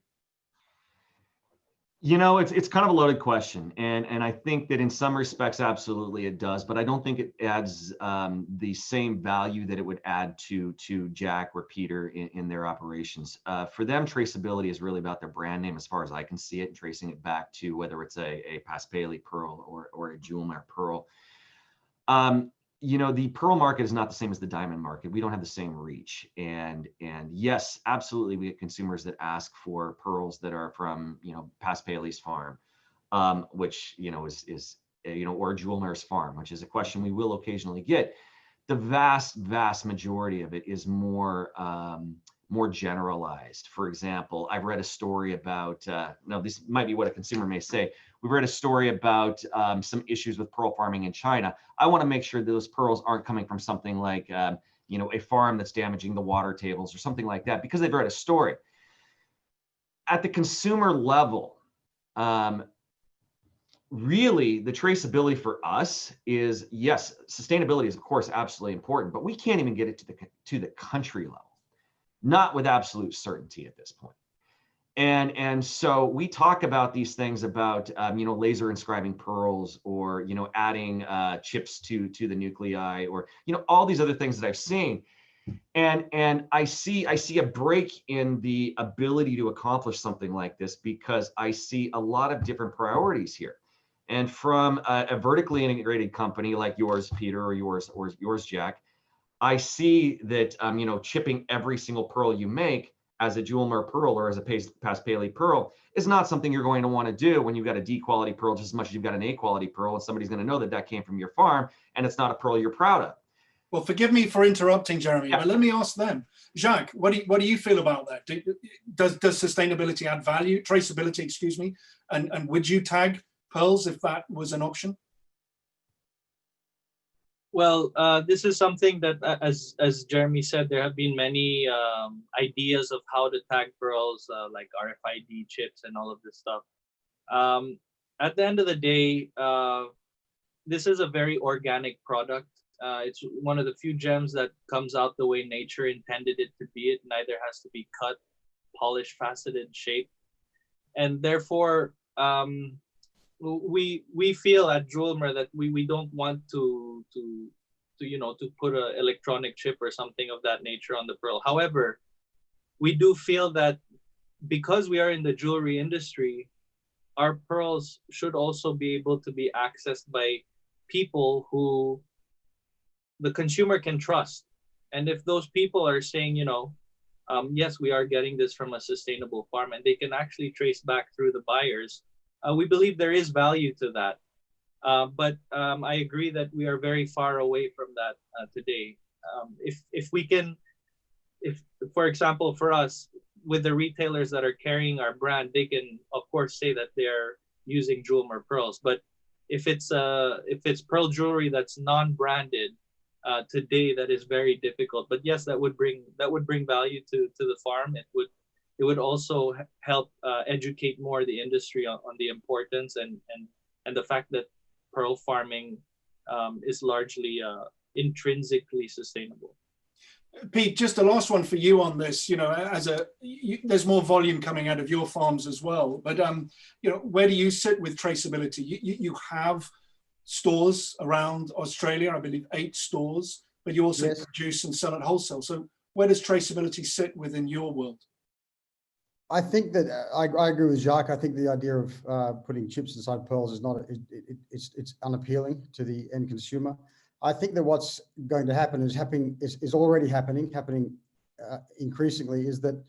You know, it's kind of a loaded question, and I think that in some respects, absolutely it does, but I don't think it adds the same value that it would add to Jack or Peter in their operations. For them, traceability is really about their brand name, as far as I can see it, tracing it back to whether it's a Paspaley pearl or a Jewelmer pearl. You know, the pearl market is not the same as the diamond market. We don't have the same reach. And yes, absolutely, we get consumers that ask for pearls that are from, you know, Paspaley's farm, which, you know, is you know, or Jewelmer's farm, which is a question we will occasionally get. The vast majority of it is more generalized. For example, I've read a story about, now this might be what a consumer may say. We've read a story about some issues with pearl farming in China. I want to make sure that those pearls aren't coming from something like, you know, a farm that's damaging the water tables or something like that, because they've read a story. At the consumer level, really, the traceability for us is, yes, sustainability is of course absolutely important, but we can't even get it to the country level, not with absolute certainty at this point. And so we talk about these things about, you know, laser inscribing pearls, or, you know, adding chips to the nuclei, or, you know, all these other things that I've seen. And I see a break in the ability to accomplish something like this, because I see a lot of different priorities here. And from a vertically integrated company like yours, Peter, or yours, Jack, I see that, you know, chipping every single pearl you make as a Jewelmer pearl or as a Paspaley pearl is not something you're going to want to do when you've got a D quality pearl just as much as you've got an A quality pearl, and somebody's going to know that that came from your farm and it's not a pearl you're proud of. Well, forgive me for interrupting, Jeremy, Yeah. but let me ask them. Jacques, what do you feel about that? Does sustainability add value, traceability, excuse me, and would you tag pearls if that was an option? Well, this is something that, as Jeremy said, there have been many ideas of how to tag pearls, like RFID chips and all of this stuff. At the end of the day, this is a very organic product. It's one of the few gems that comes out the way nature intended it to be. It neither has to be cut, polished, faceted, shaped, and therefore, we feel at Jewelmer that we don't want to you know, to put an electronic chip or something of that nature on the pearl. However, we do feel that because we are in the jewelry industry, our pearls should also be able to be accessed by people who the consumer can trust. And if those people are saying, you know, yes, we are getting this from a sustainable farm, and they can actually trace back through the buyers, we believe there is value to that. But I agree that we are very far away from that today. If we can, for example, for us, with the retailers that are carrying our brand, they can of course say that they're using Jewelmer pearls. But if it's pearl jewelry that's non-branded, today, that is very difficult. But yes, that would bring value to the farm. It would also help educate more the industry on the importance and the fact that pearl farming is largely intrinsically sustainable. Pete, just the last one for you on this. You know, there's more volume coming out of your farms as well. But you know, where do you sit with traceability? You have stores around Australia, I believe 8 stores, but you also produce and sell at wholesale. So where does traceability sit within your world? I think that I agree with Jacques. I think the idea of putting chips inside pearls is not, it's unappealing to the end consumer. I think that what's going to happen is already happening increasingly, is that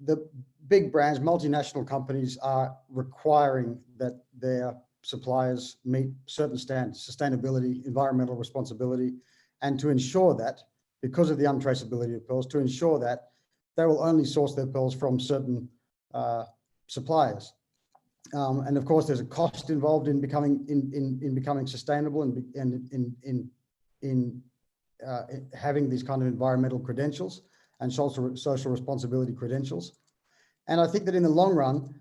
the big brands, multinational companies, are requiring that their suppliers meet certain standards, sustainability, environmental responsibility, and to ensure that, because of the untraceability of pearls, to ensure that they will only source their pearls from certain suppliers. And of course, there's a cost involved in becoming sustainable and in having these kind of environmental credentials and social responsibility credentials. And I think that in the long run,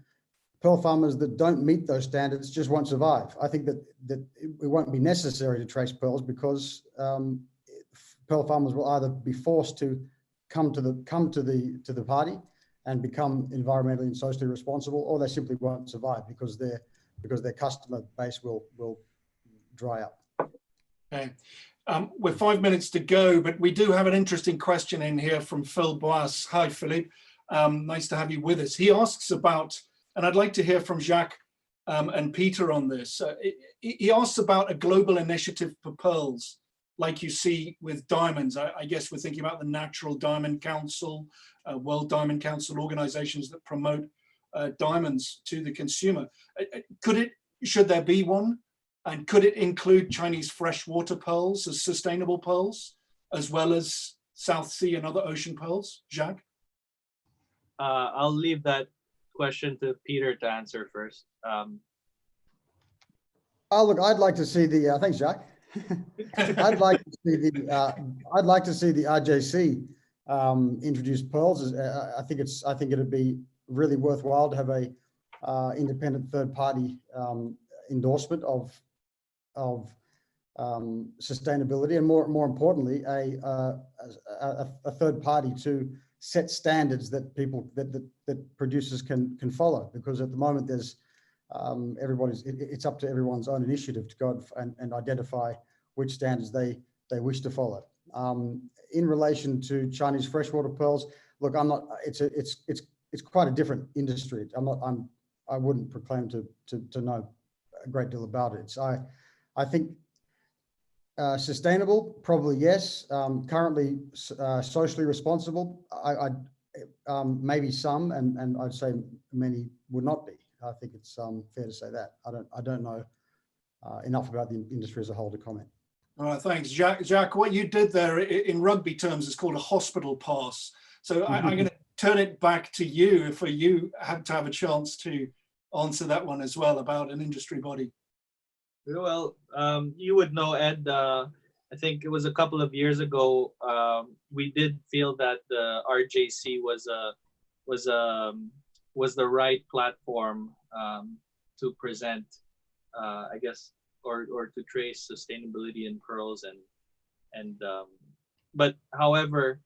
pearl farmers that don't meet those standards just won't survive. I think that it won't be necessary to trace pearls, because pearl farmers will either be forced to come to the party and become environmentally and socially responsible, or they simply won't survive because their customer base will dry up. Okay. We're 5 minutes to go, but we do have an interesting question in here from Phil Boas. Hi, Philippe. Nice to have you with us. He asks about, and I'd like to hear from Jacques and Peter on this. He asks about a global initiative for pearls, like you see with diamonds. I guess we're thinking about the Natural Diamond Council, World Diamond Council, organizations that promote diamonds to the consumer. Should there be one? And could it include Chinese freshwater pearls as sustainable pearls, as well as South Sea and other ocean pearls? Jacques? I'll leave that question to Peter to answer first. Oh, look, I'd like to see the, thanks, Jacques. I'd like to see the RJC introduce pearls. I think it'd be really worthwhile to have a independent third party endorsement of sustainability, and more importantly, a third party to set standards that that producers can follow. Because at the moment, there's it's up to everyone's own initiative to go and identify which standards they wish to follow. In relation to Chinese freshwater pearls, look, I'm not. It's quite a different industry. I wouldn't proclaim to know a great deal about it. So I think sustainable, probably yes. Currently, socially responsible, maybe some, and I'd say many would not be. I think it's fair to say that. I don't know enough about the industry as a whole to comment. All right, thanks, Jacques. What you did there in rugby terms is called a hospital pass. So I'm going to turn it back to you for you have to have a chance to answer that one as well about an industry body. Well, You would know, Ed. I think it was a couple of years ago. We did feel that the RJC was the right platform to present, I guess, or to trace sustainability in pearls but however,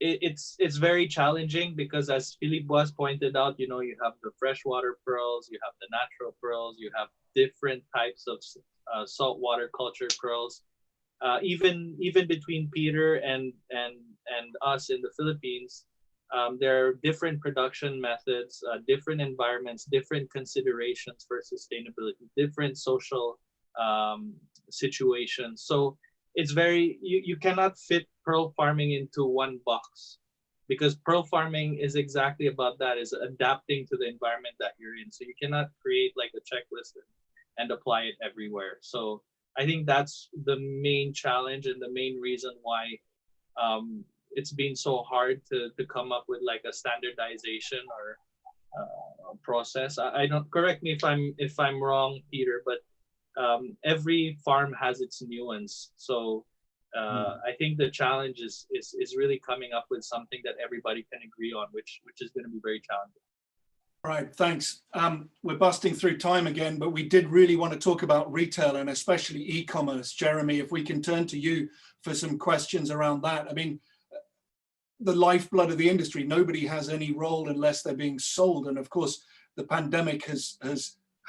it's very challenging because, as Philippe Boas pointed out, you have the freshwater pearls, you have the natural pearls, you have different types of saltwater cultured pearls. Even between Peter and us in the Philippines, there are different production methods, different environments, different considerations for sustainability, different social situations. So it's you cannot fit pearl farming into one box, because pearl farming is exactly about that, is adapting to the environment that you're in. So you cannot create like a checklist and apply it everywhere. So I think that's the main challenge and the main reason why it's been so hard to come up with like a standardization or process. I don't, correct me if I'm wrong, Peter, but every farm has its nuance. So I think the challenge is really coming up with something that everybody can agree on, which is going to be very challenging. All right, thanks. We're busting through time again, but we did really want to talk about retail and especially e-commerce. Jeremy, if we can turn to you for some questions around that. I mean, the lifeblood of the industry, nobody has any role unless they're being sold. And of course, the pandemic has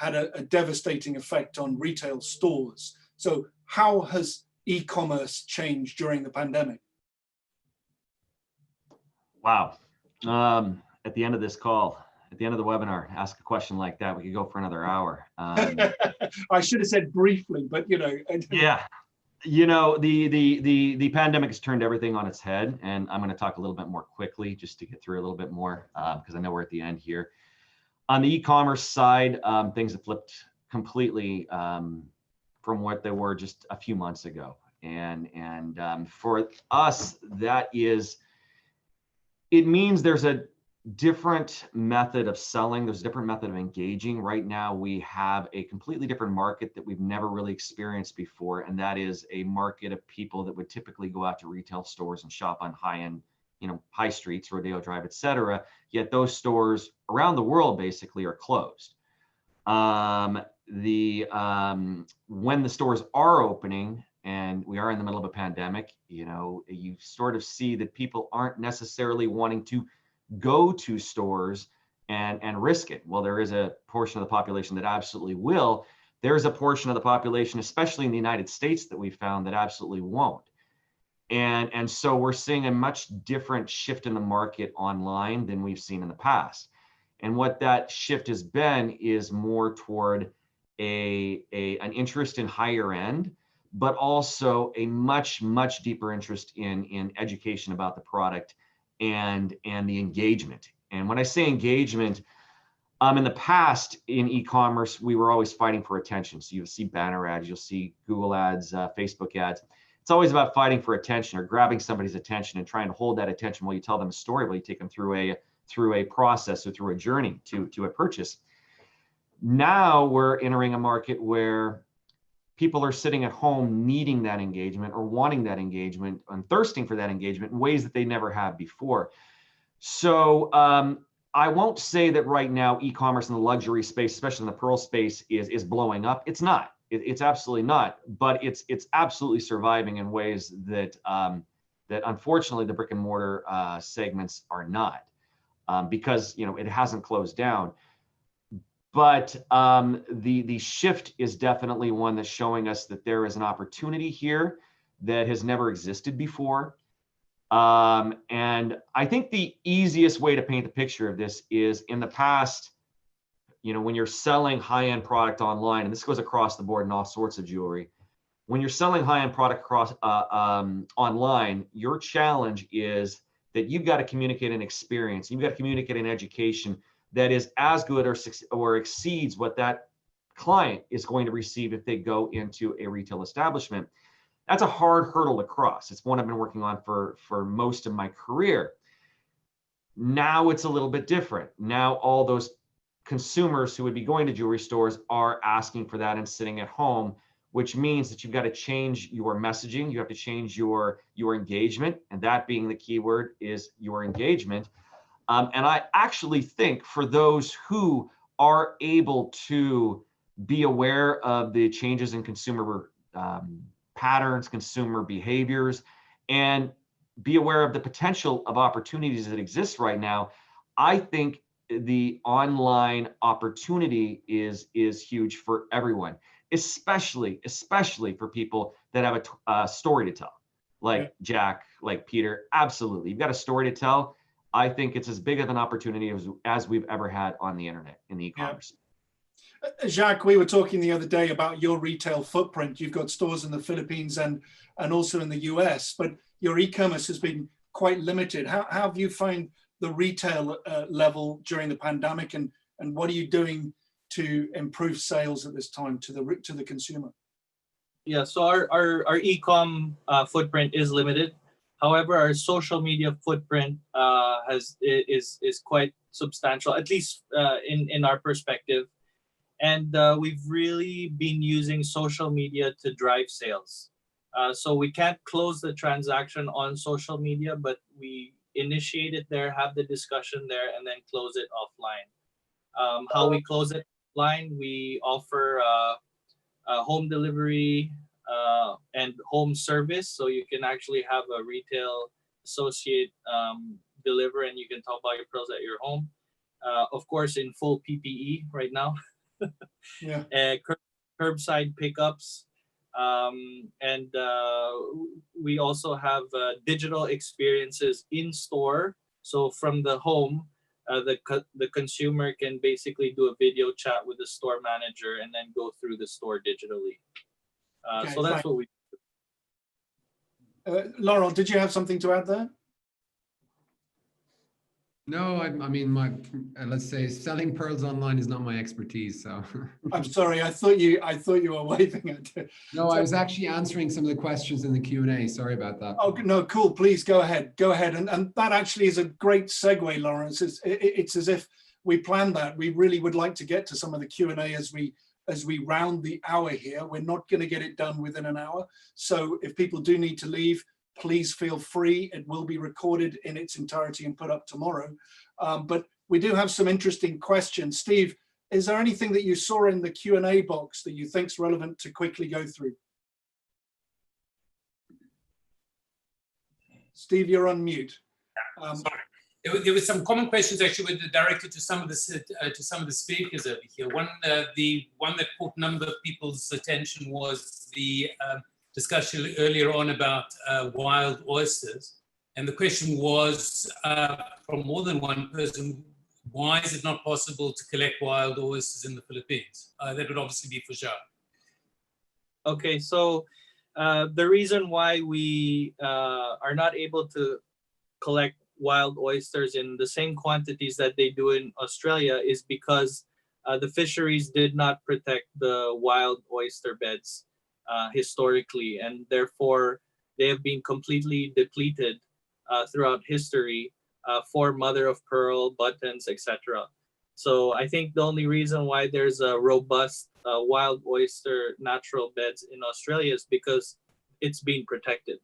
had a devastating effect on retail stores. So how has e-commerce changed during the pandemic? Wow. At the end of this call, at the end of the webinar, ask a question like that, we could go for another hour. I should have said briefly, but Yeah. The pandemic has turned everything on its head, and I'm going to talk a little bit more quickly just to get through a little bit more because I know we're at the end here. On the e-commerce side, things have flipped completely from what they were just a few months ago. And for us, it means there's a different method of selling. There's a different method of engaging. Right now, we have a completely different market that we've never really experienced before. And that is a market of people that would typically go out to retail stores and shop on high-end, high streets, Rodeo Drive, et cetera. Yet those stores around the world basically are closed. When the stores are opening, and we are in the middle of a pandemic, you sort of see that people aren't necessarily wanting to go to stores and risk it. Well, there is a portion of the population that absolutely will. There's a portion of the population, especially in the United States, that we found that absolutely won't. And so we're seeing a much different shift in the market online than we've seen in the past. And what that shift has been is more toward an interest in higher end, but also a much deeper interest in education about the product and the engagement. And when I say engagement, in the past in e-commerce, we were always fighting for attention. So you'll see banner ads, you'll see Google ads, Facebook ads. It's always about fighting for attention or grabbing somebody's attention and trying to hold that attention while you tell them a story, while you take them through a process or through a journey to a purchase. Now we're entering a market where people are sitting at home needing that engagement or wanting that engagement and thirsting for that engagement in ways that they never have before. So I won't say that right now e-commerce in the luxury space, especially in the pearl space, is blowing up. It's not. It's absolutely not. But it's absolutely surviving in ways that that unfortunately the brick and mortar segments are not, because it hasn't closed down. But the shift is definitely one that's showing us that there is an opportunity here that has never existed before. And I think the easiest way to paint the picture of this is, in the past, when you're selling high-end product online, and this goes across the board in all sorts of jewelry, when you're selling high-end product across online, your challenge is that you've got to communicate an experience, you've got to communicate an education that is as good or exceeds what that client is going to receive if they go into a retail establishment. That's a hard hurdle to cross. It's one I've been working on for most of my career. Now it's a little bit different. Now all those consumers who would be going to jewelry stores are asking for that and sitting at home, which means that you've got to change your messaging. You have to change your engagement, and that being the key word is your engagement. And I actually think for those who are able to be aware of the changes in consumer patterns, consumer behaviors, and be aware of the potential of opportunities that exist right now, I think the online opportunity is huge for everyone, especially for people that have a story to tell, like Jack, like Peter. Absolutely, you've got a story to tell. I think it's as big of an opportunity as we've ever had on the internet in the e-commerce. Jacques, we were talking the other day about your retail footprint. You've got stores in the Philippines and also in the US, but your e-commerce has been quite limited. How have you found the retail level during the pandemic, and what are you doing to improve sales at this time to the consumer? Yeah, so our e-com footprint is limited. However, our social media footprint is quite substantial, at least in our perspective. And we've really been using social media to drive sales. So we can't close the transaction on social media, but we initiate it there, have the discussion there, and then close it offline. How we close it offline, we offer home delivery and home service. So you can actually have a retail associate deliver, and you can talk about your pearls at your home. Of course, in full PPE right now. Yeah. Curbside pickups, and we also have digital experiences in store. So from the home, the consumer can basically do a video chat with the store manager and then go through the store digitally. Okay, so that's what we do. Laurel, did you have something to add there? No, I mean, let's say selling pearls online is not my expertise. So I'm sorry, I thought you were waving at it. No, I was actually answering some of the questions in the Q&A. Sorry about that. Oh no, cool. Please go ahead. Go ahead. And that actually is a great segue, Lawrence. It's as if we planned that. We really would like to get to some of the Q&A as we round the hour here. We're not going to get it done within an hour. So if people do need to leave, please feel free. It will be recorded in its entirety and put up tomorrow. But we do have some interesting questions. Steve, is there anything that you saw in the Q&A box that you think is relevant to quickly go through? Steve, you're on mute. Sorry. There were some common questions actually directed to some of the speakers over here. The one that caught a number of people's attention was the discussion earlier on about wild oysters, and the question was from more than one person: why is it not possible to collect wild oysters in the Philippines? That would obviously be for Jacques. Okay, so the reason why we are not able to collect wild oysters in the same quantities that they do in Australia is because the fisheries did not protect the wild oyster beds historically, and therefore they have been completely depleted throughout history for mother of pearl, buttons, etc. So I think the only reason why there's a robust wild oyster natural beds in Australia is because it's been protected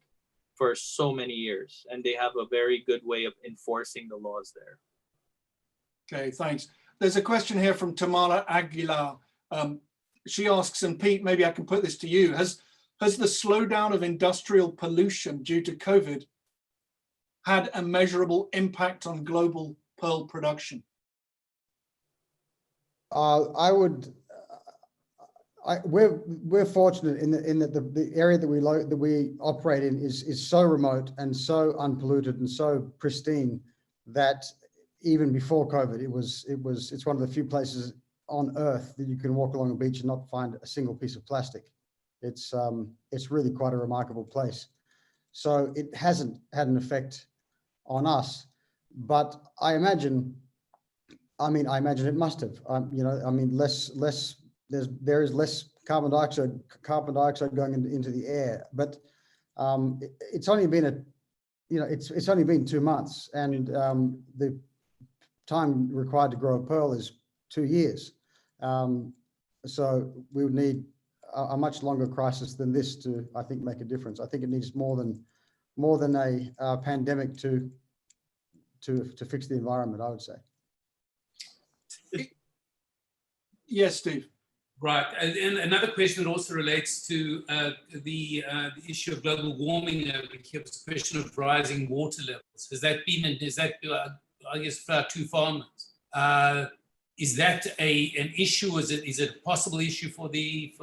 for so many years, and they have a very good way of enforcing the laws there. Okay, thanks. There's a question here from Tamara Aguilar. She asks, and Pete, maybe I can put this to you, has the slowdown of industrial pollution due to COVID had a measurable impact on global pearl production? We're fortunate in that the area that we operate in is so remote and so unpolluted and so pristine that even before COVID, it's one of the few places on Earth that you can walk along a beach and not find a single piece of plastic. It's really quite a remarkable place. So it hasn't had an effect on us, but I imagine it must have. There is less carbon dioxide going into the air, but it's only been it's only been 2 months, and the time required to grow a pearl is 2 years. So we would need a much longer crisis than this to, I think, make a difference. I think it needs more than a pandemic to fix the environment, I would say. Yes, Steve. Right, and another question that also relates to the issue of global warming. It's a question of rising water levels. Has that been, I guess, for our two farmers? Is that an issue? Is it a possible issue for the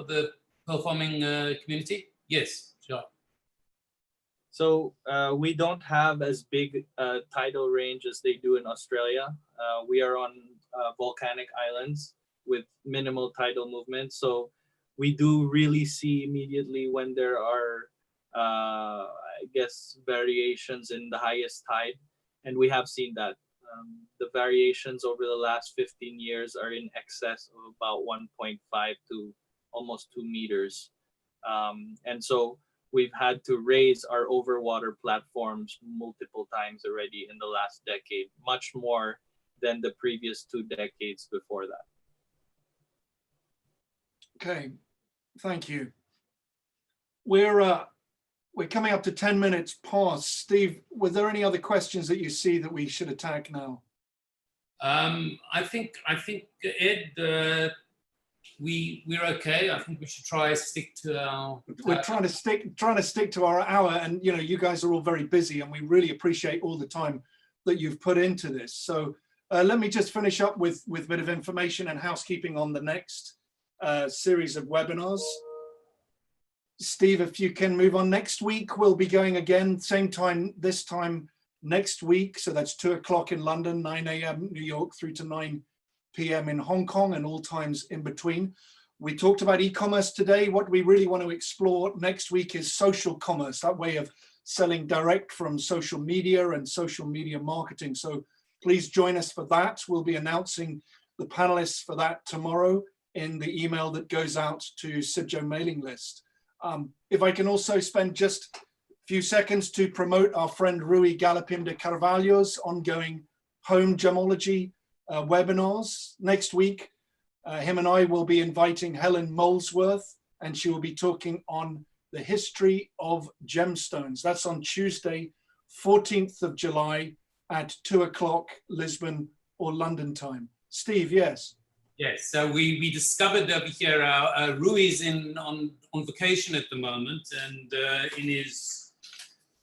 pearl farming community? Yes, sure. So we don't have as big tidal range as they do in Australia. We are on volcanic islands with minimal tidal movement. So we do really see immediately when there are, I guess, variations in the highest tide. And we have seen that. The variations over the last 15 years are in excess of about 1.5 to almost 2 meters. And so we've had to raise our overwater platforms multiple times already in the last decade, much more than the previous 2 decades before that. Okay, thank you. We're coming up to 10 minutes past. Steve, were there any other questions that you see that we should attack now? I think Ed, we're okay. I think we should try to stick to our. We're trying to stick to our hour, and you guys are all very busy, and we really appreciate all the time that you've put into this. So let me just finish up with a bit of information and housekeeping on the next series of webinars. Steve, if you can move on. Next week, we'll be going again, same time, this time next week. So that's 2 o'clock in London, 9 a.m. New York, through to 9 p.m. in Hong Kong, and all times in between. We talked about e-commerce today. What we really want to explore next week is social commerce, that way of selling direct from social media and social media marketing. So please join us for that. We'll be announcing the panelists for that tomorrow in the email that goes out to CIBJO mailing list. If I can also spend just a few seconds to promote our friend Rui Galopim de Carvalho's ongoing home gemology webinars. Next week, him and I will be inviting Helen Molesworth, and she will be talking on the history of gemstones. That's on Tuesday, 14th of July at 2 o'clock Lisbon or London time. Steve, yes. Yes, so we discovered over here Rui is on vacation at the moment, and in his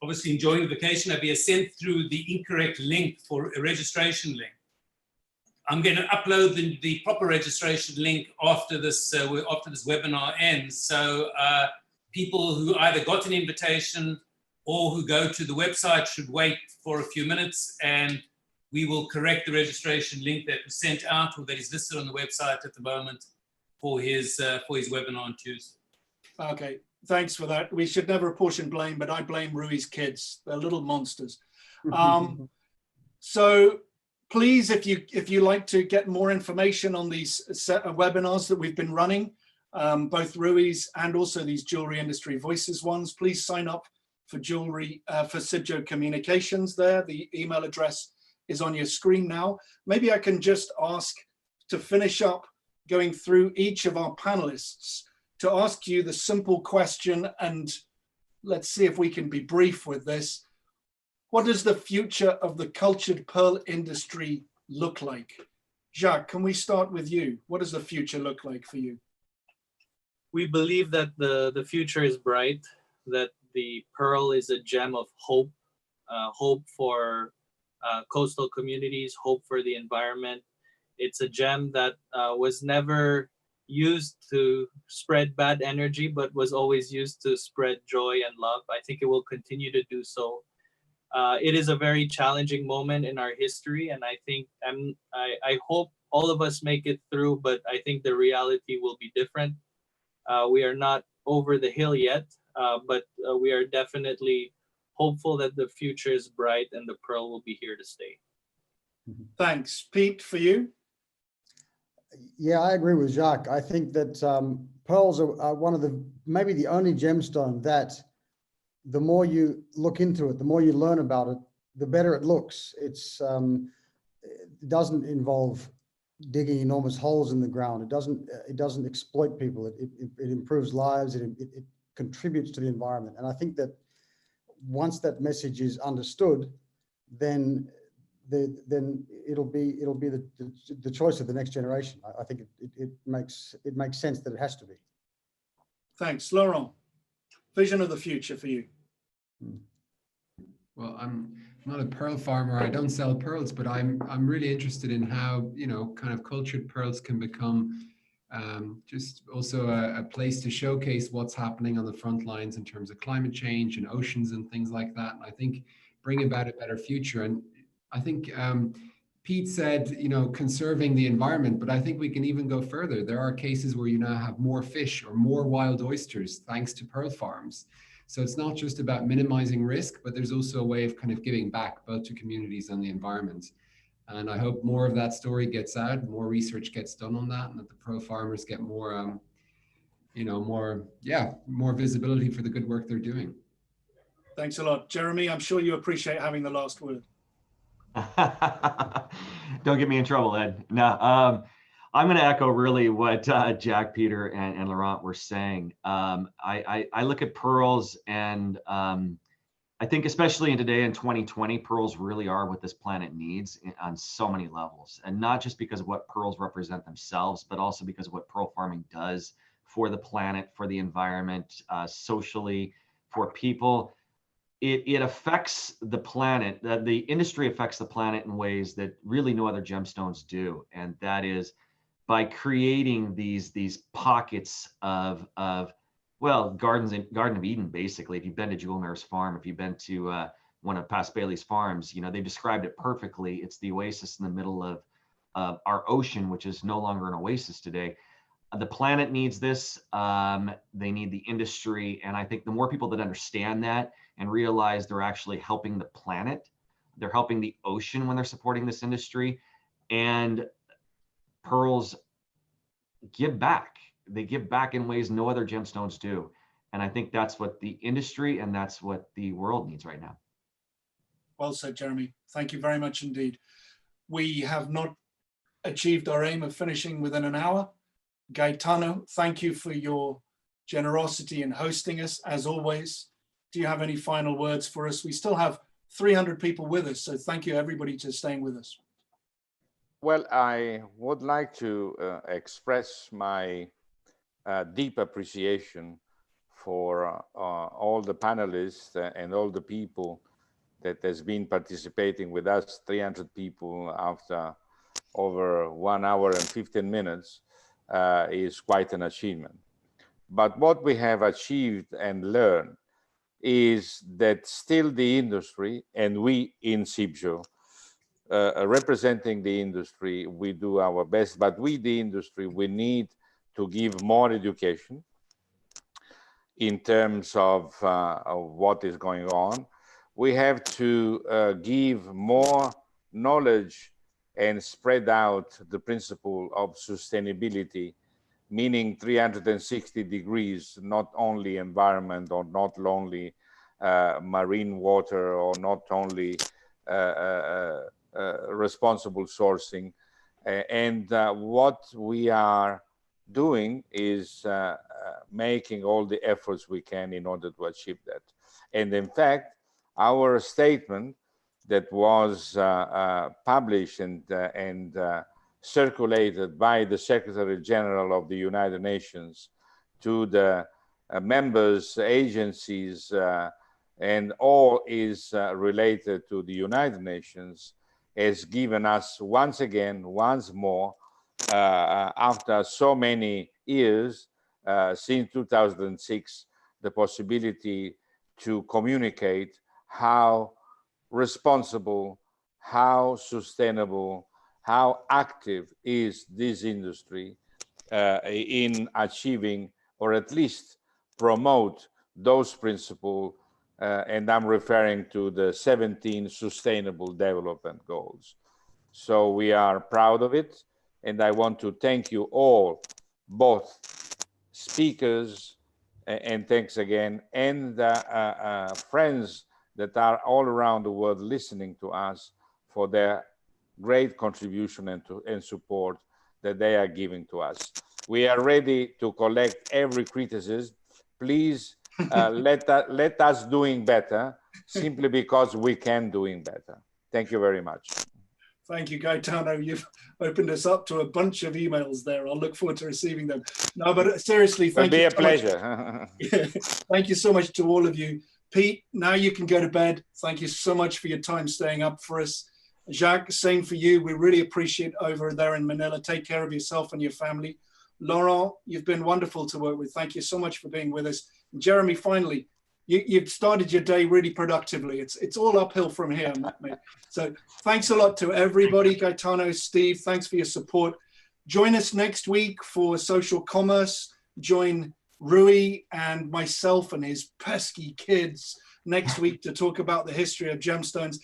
obviously enjoying the vacation have been sent through the incorrect link for a registration link. I'm going to upload the proper registration link after this webinar ends. So people who either got an invitation or who go to the website should wait for a few minutes, and we will correct the registration link that was sent out or that is listed on the website at the moment for his webinar on Tuesday. Okay, thanks for that. We should never apportion blame, but I blame Rui's kids. They're little monsters. So please, if you like to get more information on these set of webinars that we've been running, both Rui's and also these Jewelry Industry Voices ones, please sign up for for CIBJO Communications there. The email address is on your screen now. Maybe I can just ask to finish up going through each of our panelists to ask you the simple question, and let's see if we can be brief with this. What does the future of the cultured pearl industry look like? Jacques, can we start with you? What does the future look like for you? We believe that the future is bright, that the pearl is a gem of hope, hope for coastal communities, hope for the environment. It's a gem that was never used to spread bad energy, but was always used to spread joy and love. I think it will continue to do so. It is a very challenging moment in our history, and I think I hope all of us make it through, but I think the reality will be different. We are not over the hill yet, but we are definitely hopeful that the future is bright and the pearl will be here to stay. Thanks. Pete, for you? Yeah, I agree with Jacques. I think that pearls are one of maybe the only gemstone that the more you look into it, the more you learn about it, the better it looks. It doesn't involve digging enormous holes in the ground. It doesn't exploit people. It improves lives. It contributes to the environment. And I think that once that message is understood, then it'll be the choice of the next generation. I think it makes sense that it has to be. Thanks. Laurent, vision of the future for you. Well, I'm not a pearl farmer. I don't sell pearls, but I'm really interested in how, kind of cultured pearls can become just also a place to showcase what's happening on the front lines in terms of climate change and oceans and things like that. And I think bring about a better future. And I think Pete said, conserving the environment, but I think we can even go further. There are cases where you now have more fish or more wild oysters thanks to pearl farms. So it's not just about minimizing risk, but there's also a way of kind of giving back both to communities and the environment. And I hope more of that story gets out, more research gets done on that, and that the pearl farmers get more, more visibility for the good work they're doing. Thanks a lot. Jeremy, I'm sure you appreciate having the last word. Don't get me in trouble, Ed. No, I'm going to echo really what Jack, Peter, and Laurent were saying. I look at pearls, and I think especially in today in 2020, pearls really are what this planet needs on so many levels, and not just because of what pearls represent themselves, but also because of what pearl farming does for the planet, for the environment, socially, for people. It affects the planet. The industry affects the planet in ways that really no other gemstones do, and that is by creating these pockets of Garden of Eden, basically. If you've been to Jewel Mare's farm, if you've been to one of Past Bailey's farms, they've described it perfectly. It's the oasis in the middle of our ocean, which is no longer an oasis today. The planet needs this. They need the industry. And I think the more people that understand that and realize they're actually helping the planet, they're helping the ocean when they're supporting this industry, and pearls give back. They give back in ways no other gemstones do. And I think that's what the industry and that's what the world needs right now. Well said, Jeremy. Thank you very much indeed. We have not achieved our aim of finishing within an hour. Gaetano, thank you for your generosity in hosting us, as always. Do you have any final words for us? We still have 300 people with us, so thank you everybody for staying with us. Well, I would like to express my deep appreciation for all the panelists and all the people that has been participating with us, 300 people after over 1 hour and 15 minutes, is quite an achievement. But what we have achieved and learned is that still the industry, and we in CIBJO, representing the industry, we do our best, but we, the industry, we need to give more education in terms of what is going on. We have to give more knowledge and spread out the principle of sustainability, meaning 360 degrees, not only environment or not only marine water or not only responsible sourcing. And what we are doing is making all the efforts we can in order to achieve that. And in fact, our statement that was published and circulated by the Secretary General of the United Nations to the members, agencies, and all is related to the United Nations, has given us once again, once more, after so many years, since 2006, the possibility to communicate how responsible, how sustainable, how active is this industry in achieving, or at least promote, those principles, and I'm referring to the 17 Sustainable Development Goals. So we are proud of it, and I want to thank you all, both speakers, and thanks again, and friends that are all around the world listening to us, for their great contribution and support that they are giving to us. We are ready to collect every criticism. Please let us doing better, simply because we can doing better. Thank you very much. Thank you, Gaetano. You've opened us up to a bunch of emails there. I'll look forward to receiving them. No, but seriously, thank you. It'll be a pleasure. Thank you so much to all of you. Pete, now you can go to bed. Thank you so much for your time staying up for us. Jacques, same for you. We really appreciate over there in Manila. Take care of yourself and your family. Laurent, you've been wonderful to work with. Thank you so much for being with us. And Jeremy, finally, you've started your day really productively. It's all uphill from here, mate. So thanks a lot to everybody. Gaetano, Steve, thanks for your support. Join us next week for Social Commerce. Join Rui and myself and his pesky kids next week to talk about the history of gemstones.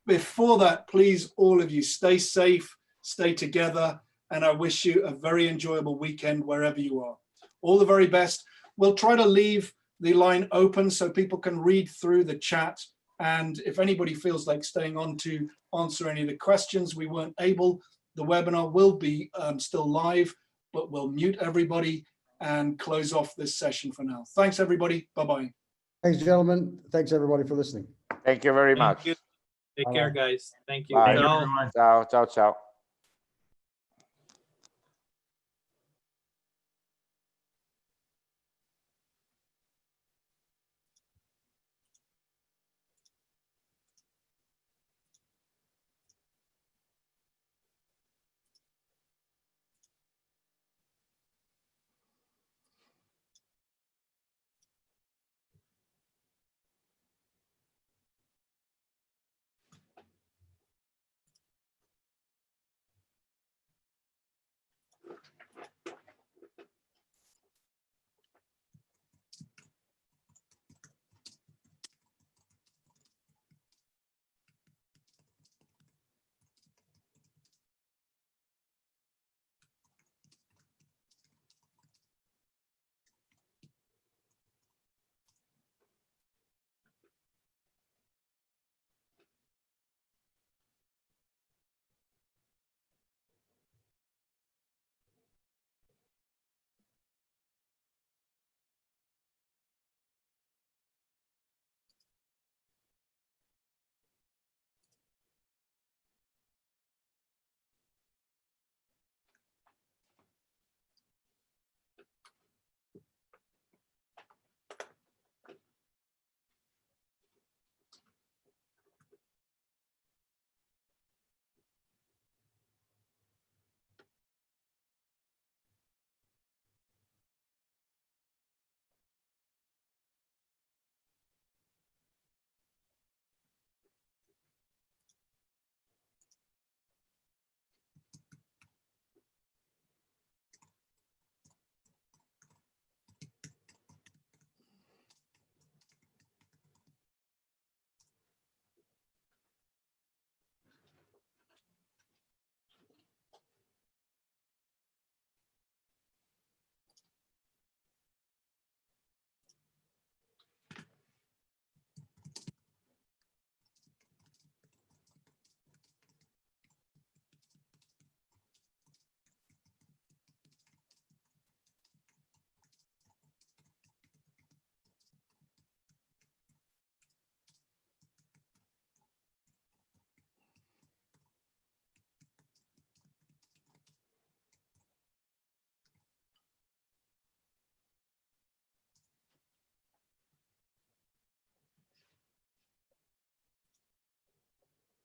Before that, please, all of you, stay safe, stay together, and I wish you a very enjoyable weekend wherever you are. All the very best. We'll try to leave the line open so people can read through the chat. And if anybody feels like staying on to answer any of the questions we weren't able, the webinar will be still live, but we'll mute everybody and close off this session for now. Thanks, everybody. Bye-bye. Thanks, gentlemen. Thanks, everybody, for listening. Thank you very much. Take care, guys. Thank you. Bye. Ciao. Ciao, ciao, ciao.